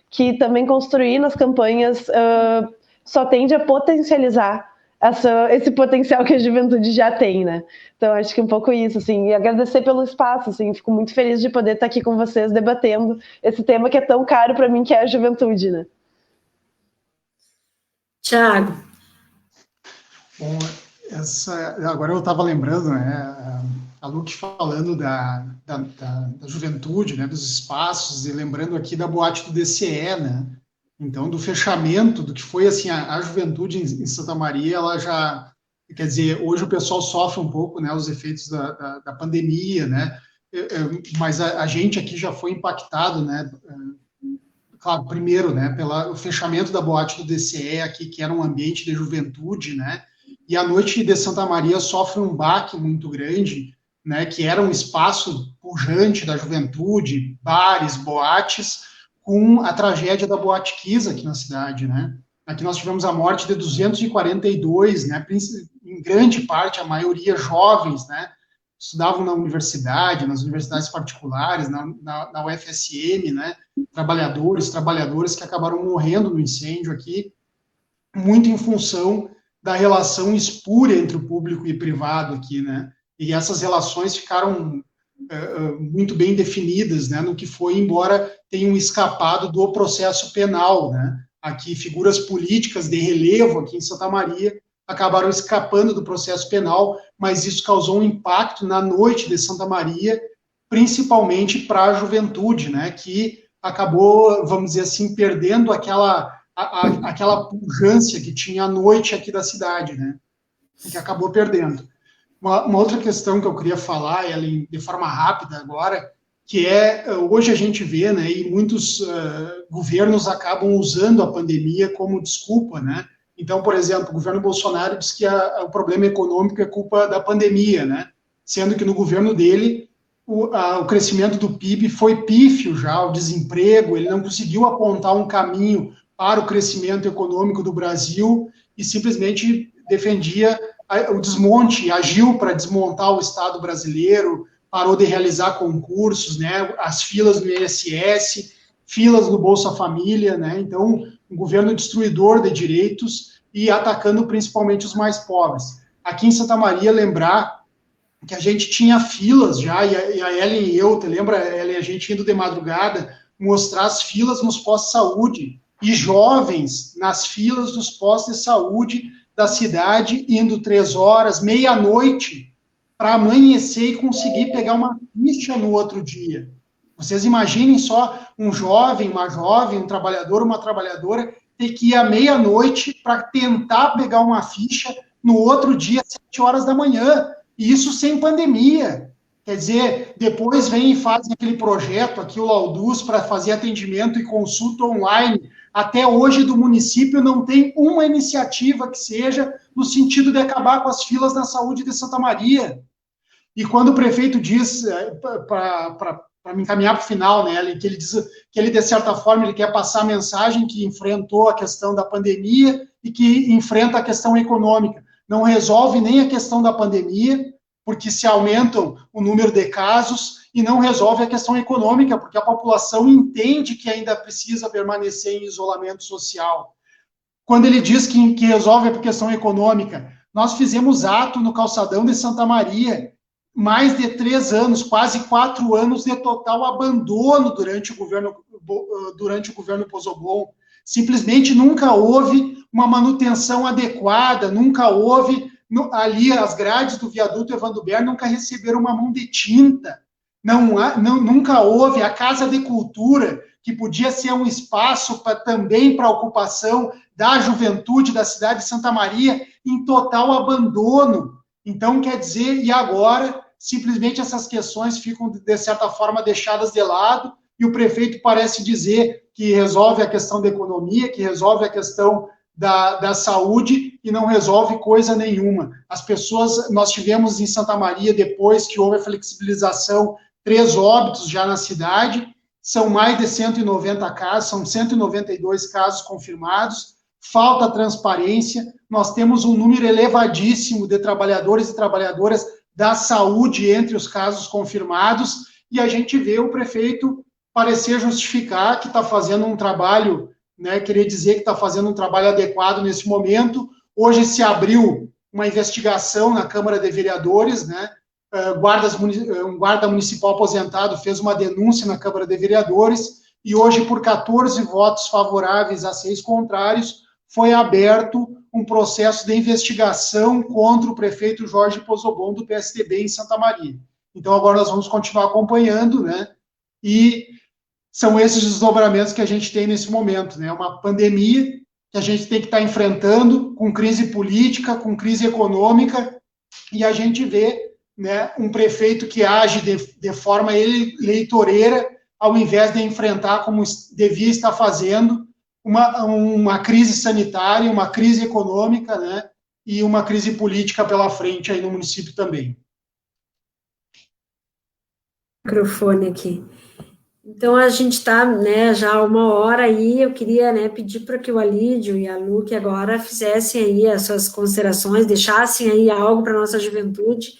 que também construir nas campanhas só tende a potencializar esse potencial que a juventude já tem, né? Então, acho que um pouco isso, assim, e agradecer pelo espaço, assim, fico muito feliz de poder estar aqui com vocês debatendo esse tema que é tão caro para mim, que é a juventude, né? Tiago. Bom, agora eu estava lembrando, né, a Luque falando da juventude, né, dos espaços, e lembrando aqui da boate do DCE, né? Então, do fechamento, do que foi assim, a juventude em Santa Maria, ela já, quer dizer, hoje o pessoal sofre um pouco, né, os efeitos da pandemia, né, mas a gente aqui já foi impactado, né, claro, primeiro, né, pelo fechamento da boate do DCE aqui, que era um ambiente de juventude, né, e a noite de Santa Maria sofre um baque muito grande, né, que era um espaço pujante da juventude, bares, boates, com a tragédia da Boate Kiss aqui na cidade, né? Aqui nós tivemos a morte de 242, né? Em grande parte, a maioria jovens, né? Estudavam na universidade, nas universidades particulares, na UFSM, né? Trabalhadoras que acabaram morrendo no incêndio aqui, muito em função da relação espúria entre o público e privado aqui, né? E essas relações ficaram muito bem definidas, né, no que foi, embora tenham escapado do processo penal, né, aqui figuras políticas de relevo aqui em Santa Maria acabaram escapando do processo penal, mas isso causou um impacto na noite de Santa Maria, principalmente para a juventude, né, que acabou, vamos dizer assim, perdendo aquela pujança que tinha à noite aqui da cidade, né, que acabou perdendo. Uma outra questão que eu queria falar, Ellen, de forma rápida agora, que hoje a gente vê, né, e muitos governos acabam usando a pandemia como desculpa, né? Então, por exemplo, o governo Bolsonaro diz que o problema econômico é culpa da pandemia, né? Sendo que no governo dele, o crescimento do PIB foi pífio já, o desemprego, ele não conseguiu apontar um caminho para o crescimento econômico do Brasil e simplesmente defendia o desmonte, agiu para desmontar o Estado brasileiro, parou de realizar concursos, né, as filas no INSS, filas no Bolsa Família, né, então um governo destruidor de direitos e atacando principalmente os mais pobres. Aqui em Santa Maria, lembrar que a gente tinha filas já, e a Ellen e eu, te lembra, Ellen, a gente indo de madrugada mostrar as filas nos postos de saúde, e jovens nas filas dos postos de saúde da cidade, indo 3 horas, meia-noite, para amanhecer e conseguir pegar uma ficha no outro dia. Vocês imaginem só um jovem, uma jovem, um trabalhador, uma trabalhadora, ter que ir à meia-noite para tentar pegar uma ficha no outro dia, às 7 horas da manhã. E isso sem pandemia. Quer dizer, depois vem e fazem aquele projeto aqui, o Laudus, para fazer atendimento e consulta online. Até hoje, do município, não tem uma iniciativa que seja no sentido de acabar com as filas na saúde de Santa Maria. E quando o prefeito diz, para me encaminhar para o final, né, que ele diz que ele, de certa forma, ele quer passar a mensagem que enfrentou a questão da pandemia e que enfrenta a questão econômica. Não resolve nem a questão da pandemia, porque se aumentam o número de casos, e não resolve a questão econômica, porque a população entende que ainda precisa permanecer em isolamento social. Quando ele diz que resolve a questão econômica, nós fizemos ato no calçadão de Santa Maria, mais de 3 anos, quase 4 anos de total abandono durante o governo Pozobon. Simplesmente nunca houve uma manutenção adequada, nunca houve, ali as grades do viaduto Evandro Berno nunca receberam uma mão de tinta, nunca houve a Casa de Cultura, que podia ser um espaço também para a ocupação da juventude da cidade de Santa Maria, em total abandono. Então, quer dizer, e agora, simplesmente essas questões ficam, de certa forma, deixadas de lado, e o prefeito parece dizer que resolve a questão da economia, que resolve a questão da saúde, e não resolve coisa nenhuma. As pessoas, nós tivemos em Santa Maria, depois que houve a flexibilização, 3 óbitos já na cidade, são mais de 190 casos, são 192 casos confirmados, falta transparência, nós temos um número elevadíssimo de trabalhadores e trabalhadoras da saúde entre os casos confirmados, e a gente vê o prefeito parecer justificar que está fazendo um trabalho, né, querer dizer que está fazendo um trabalho adequado nesse momento. Hoje se abriu uma investigação na Câmara de Vereadores, né, um guarda municipal aposentado fez uma denúncia na Câmara de Vereadores, e hoje, por 14 votos favoráveis a 6 contrários, foi aberto um processo de investigação contra o prefeito Jorge Pozzobon, do PSDB, em Santa Maria. Então, agora nós vamos continuar acompanhando, né? E são esses desdobramentos que a gente tem nesse momento, né? Uma pandemia que a gente tem que estar enfrentando, com crise política, com crise econômica, e a gente vê, né, um prefeito que age de forma eleitoreira, ao invés de enfrentar, como devia estar fazendo, uma crise sanitária, uma crise econômica, né, e uma crise política pela frente aí no município também. Microfone aqui. Então, a gente está, né, já há 1 hora aí, eu queria, né, pedir para que o Alídio e a Luque agora fizessem aí as suas considerações, deixassem aí algo para a nossa juventude,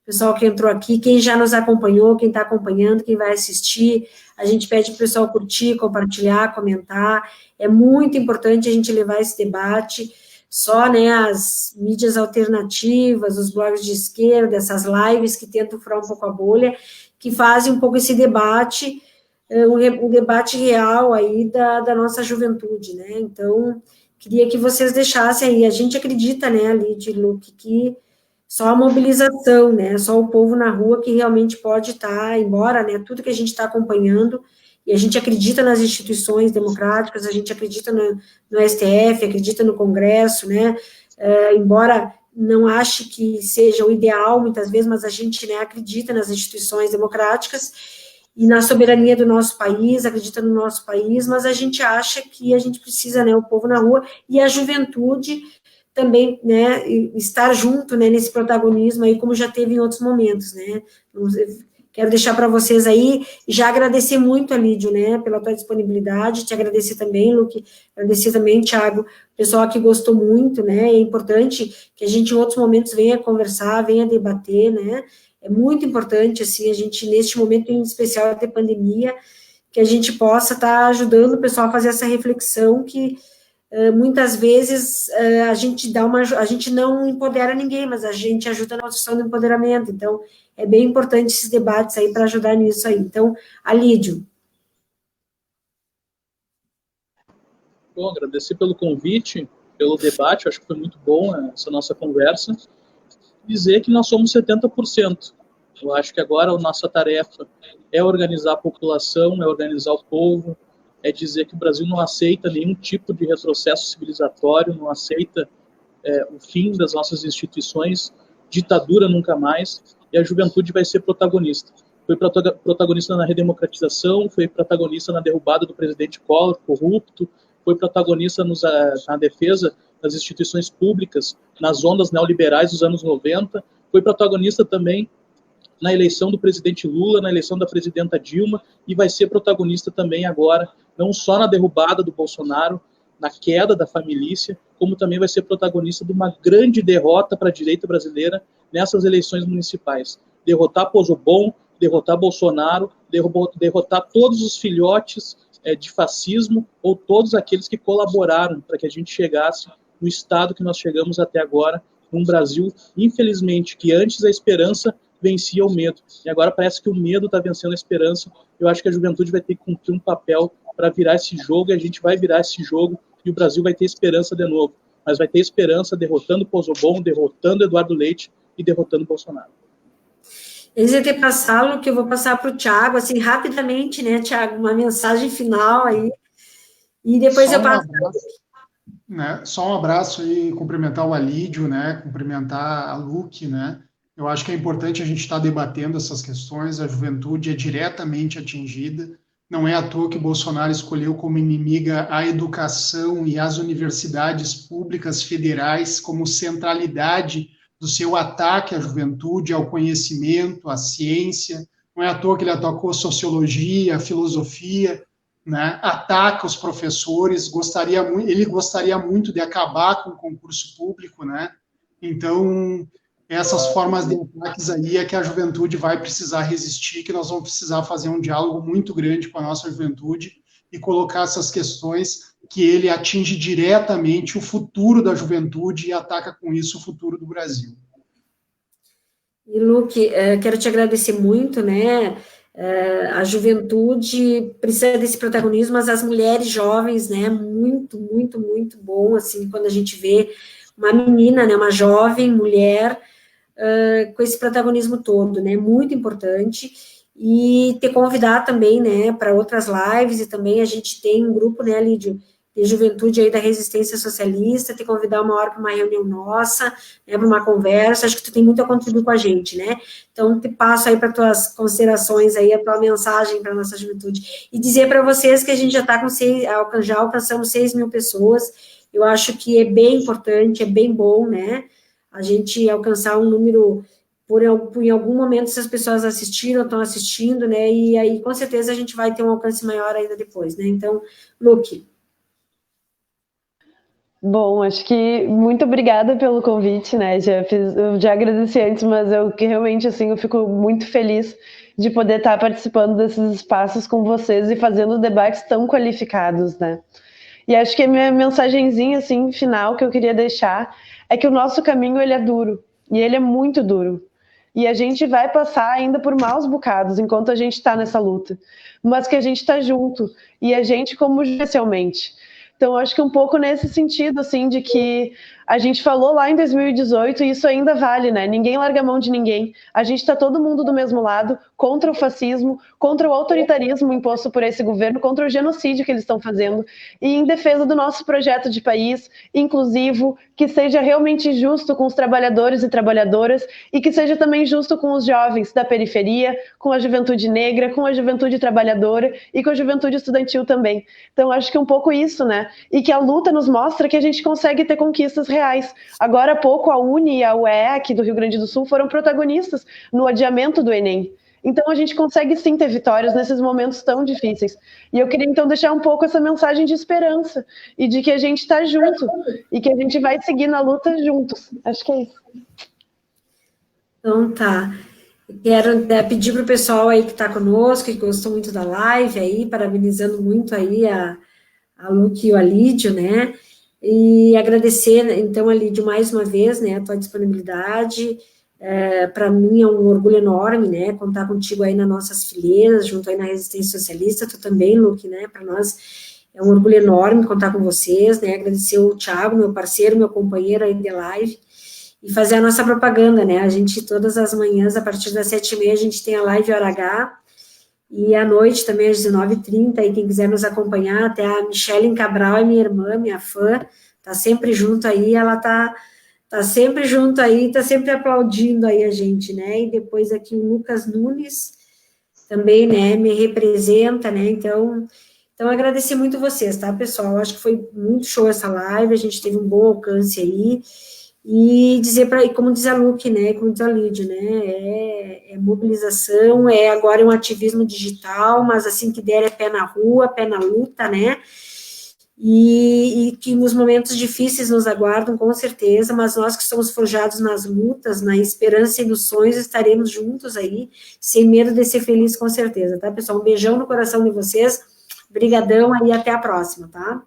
pessoal que entrou aqui, quem já nos acompanhou, quem está acompanhando, quem vai assistir, a gente pede para o pessoal curtir, compartilhar, comentar, é muito importante a gente levar esse debate, só, né, as mídias alternativas, os blogs de esquerda, essas lives que tentam furar um pouco a bolha, que fazem um pouco esse debate, um debate real aí da nossa juventude, né, então, queria que vocês deixassem aí, a gente acredita, né, Lídia e Luque, que só a mobilização, né, só o povo na rua que realmente pode estar, embora, né, tudo que a gente está acompanhando, e a gente acredita nas instituições democráticas, a gente acredita no STF, acredita no Congresso, né, embora não ache que seja o ideal, muitas vezes, mas a gente, né, acredita nas instituições democráticas e na soberania do nosso país, acredita no nosso país, mas a gente acha que a gente precisa, né, o povo na rua e a juventude também, né, estar junto, né, nesse protagonismo aí, como já teve em outros momentos, né, quero deixar para vocês aí, já agradecer muito, Alídio, né, pela tua disponibilidade, te agradecer também, Luque, agradecer também, Thiago, pessoal que gostou muito, né, é importante que a gente em outros momentos venha conversar, venha debater, né, é muito importante, assim, a gente, neste momento em especial de pandemia, que a gente possa estar ajudando o pessoal a fazer essa reflexão que muitas vezes a gente não empodera ninguém, mas a gente ajuda na construção do empoderamento, então é bem importante esses debates aí para ajudar nisso aí. Então, Alídio. Bom, agradecer pelo convite, pelo debate, acho que foi muito bom essa nossa conversa, dizer que nós somos 70%. Eu acho que agora a nossa tarefa é organizar a população, é organizar o povo, é dizer que o Brasil não aceita nenhum tipo de retrocesso civilizatório, não aceita o fim das nossas instituições, ditadura nunca mais, e a juventude vai ser protagonista. Foi protagonista na redemocratização, foi protagonista na derrubada do presidente Collor, corrupto, foi protagonista na defesa das instituições públicas, nas ondas neoliberais dos anos 90, foi protagonista também na eleição do presidente Lula, na eleição da presidenta Dilma, e vai ser protagonista também agora, não só na derrubada do Bolsonaro, na queda da família, como também vai ser protagonista de uma grande derrota para a direita brasileira nessas eleições municipais. Derrotar Pozzobon, derrotar Bolsonaro, derrotar todos os filhotes de fascismo ou todos aqueles que colaboraram para que a gente chegasse no estado que nós chegamos até agora, num Brasil, infelizmente, que antes a esperança vencia o medo. E agora parece que o medo está vencendo a esperança. Eu acho que a juventude vai ter que cumprir um papel para virar esse jogo, e a gente vai virar esse jogo, e o Brasil vai ter esperança de novo. Mas vai ter esperança derrotando o Pozzobon, derrotando Eduardo Leite e derrotando o Bolsonaro. Antes de passá-lo, que eu vou passar para o Thiago, assim, rapidamente, né, Thiago, uma mensagem final aí, e depois eu passo... Né, só um abraço aí, cumprimentar o Alídio, né, cumprimentar a Luque, né, eu acho que é importante a gente estar debatendo essas questões, a juventude é diretamente atingida, não é à toa que Bolsonaro escolheu como inimiga a educação e as universidades públicas federais como centralidade do seu ataque à juventude, ao conhecimento, à ciência. Não é à toa que ele atacou sociologia, filosofia, né? Ataca os professores, ele gostaria muito de acabar com o concurso público, né? Então, essas formas de ataques aí é que a juventude vai precisar resistir, que nós vamos precisar fazer um diálogo muito grande com a nossa juventude e colocar essas questões que ele atinge diretamente o futuro da juventude e ataca com isso o futuro do Brasil. E, Luque, quero te agradecer muito, né? A juventude precisa desse protagonismo, mas as mulheres jovens, né? Muito, muito, muito bom, assim, quando a gente vê uma menina, né? Uma jovem mulher com esse protagonismo todo, né? Muito importante. E te convidar também, né? Para outras lives, e também a gente tem um grupo, né, Lídio, de juventude aí da resistência socialista, te convidar uma hora para uma reunião nossa, né, para uma conversa, acho que tu tem muito a contribuir com a gente, né, então te passo aí para tuas considerações aí, a tua mensagem para a nossa juventude, e dizer para vocês que a gente já está com já alcançamos 6 mil pessoas, eu acho que é bem importante, é bem bom, né, a gente alcançar um número, em algum momento essas pessoas assistiram, estão assistindo, né, e aí com certeza a gente vai ter um alcance maior ainda depois, né, então, Luque. Bom, acho que muito obrigada pelo convite, né? Eu já agradeci antes, mas eu que realmente assim eu fico muito feliz de poder estar participando desses espaços com vocês e fazendo debates tão qualificados, né? E acho que a minha mensagenzinha assim final que eu queria deixar é que o nosso caminho ele é duro e ele é muito duro. E a gente vai passar ainda por maus bocados enquanto a gente está nessa luta, mas que a gente está junto e a gente como especialmente. Então, acho que um pouco nesse sentido, assim, de que a gente falou lá em 2018 e isso ainda vale, né? Ninguém larga a mão de ninguém. A gente está todo mundo do mesmo lado, contra o fascismo, contra o autoritarismo imposto por esse governo, contra o genocídio que eles estão fazendo e em defesa do nosso projeto de país inclusivo, que seja realmente justo com os trabalhadores e trabalhadoras e que seja também justo com os jovens da periferia, com a juventude negra, com a juventude trabalhadora e com a juventude estudantil também. Então, acho que um pouco isso, né? E que a luta nos mostra que a gente consegue ter conquistas reais. Agora há pouco a UNE e a UE aqui do Rio Grande do Sul foram protagonistas no adiamento do Enem. Então a gente consegue sim ter vitórias nesses momentos tão difíceis. E eu queria então deixar um pouco essa mensagem de esperança e de que a gente está junto e que a gente vai seguir na luta juntos. Acho que é isso. Então tá. Quero pedir para o pessoal aí que está conosco, que gostou muito da live aí, parabenizando muito aí a Luque e o Alídio, né? E agradecer, então, Alídio, mais uma vez, né, a tua disponibilidade. Para mim é um orgulho enorme, né, contar contigo aí nas nossas fileiras, junto aí na Resistência Socialista, tu também, Luque, né, para nós é um orgulho enorme contar com vocês, né, agradecer o Thiago, meu parceiro, meu companheiro aí de live, e fazer a nossa propaganda, né, a gente todas as manhãs, a partir das 7h30, a gente tem a live Hora H, e à noite também, às 19h30, e quem quiser nos acompanhar, até a Michelle Cabral é minha irmã, minha fã, tá sempre junto aí, ela tá sempre junto aí, tá sempre aplaudindo aí a gente, né, e depois aqui o Lucas Nunes, também, né, me representa, né, então agradecer muito vocês, tá, pessoal, acho que foi muito show essa live, a gente teve um bom alcance aí, e dizer como diz a Luque, né, como diz a Lídia, né, é mobilização, agora um ativismo digital, mas assim que der é pé na rua, pé na luta, né, e que nos momentos difíceis nos aguardam, com certeza, mas nós que somos forjados nas lutas, na esperança e nos sonhos, estaremos juntos aí, sem medo de ser feliz, com certeza, tá, pessoal? Um beijão no coração de vocês, brigadão aí, até a próxima, tá?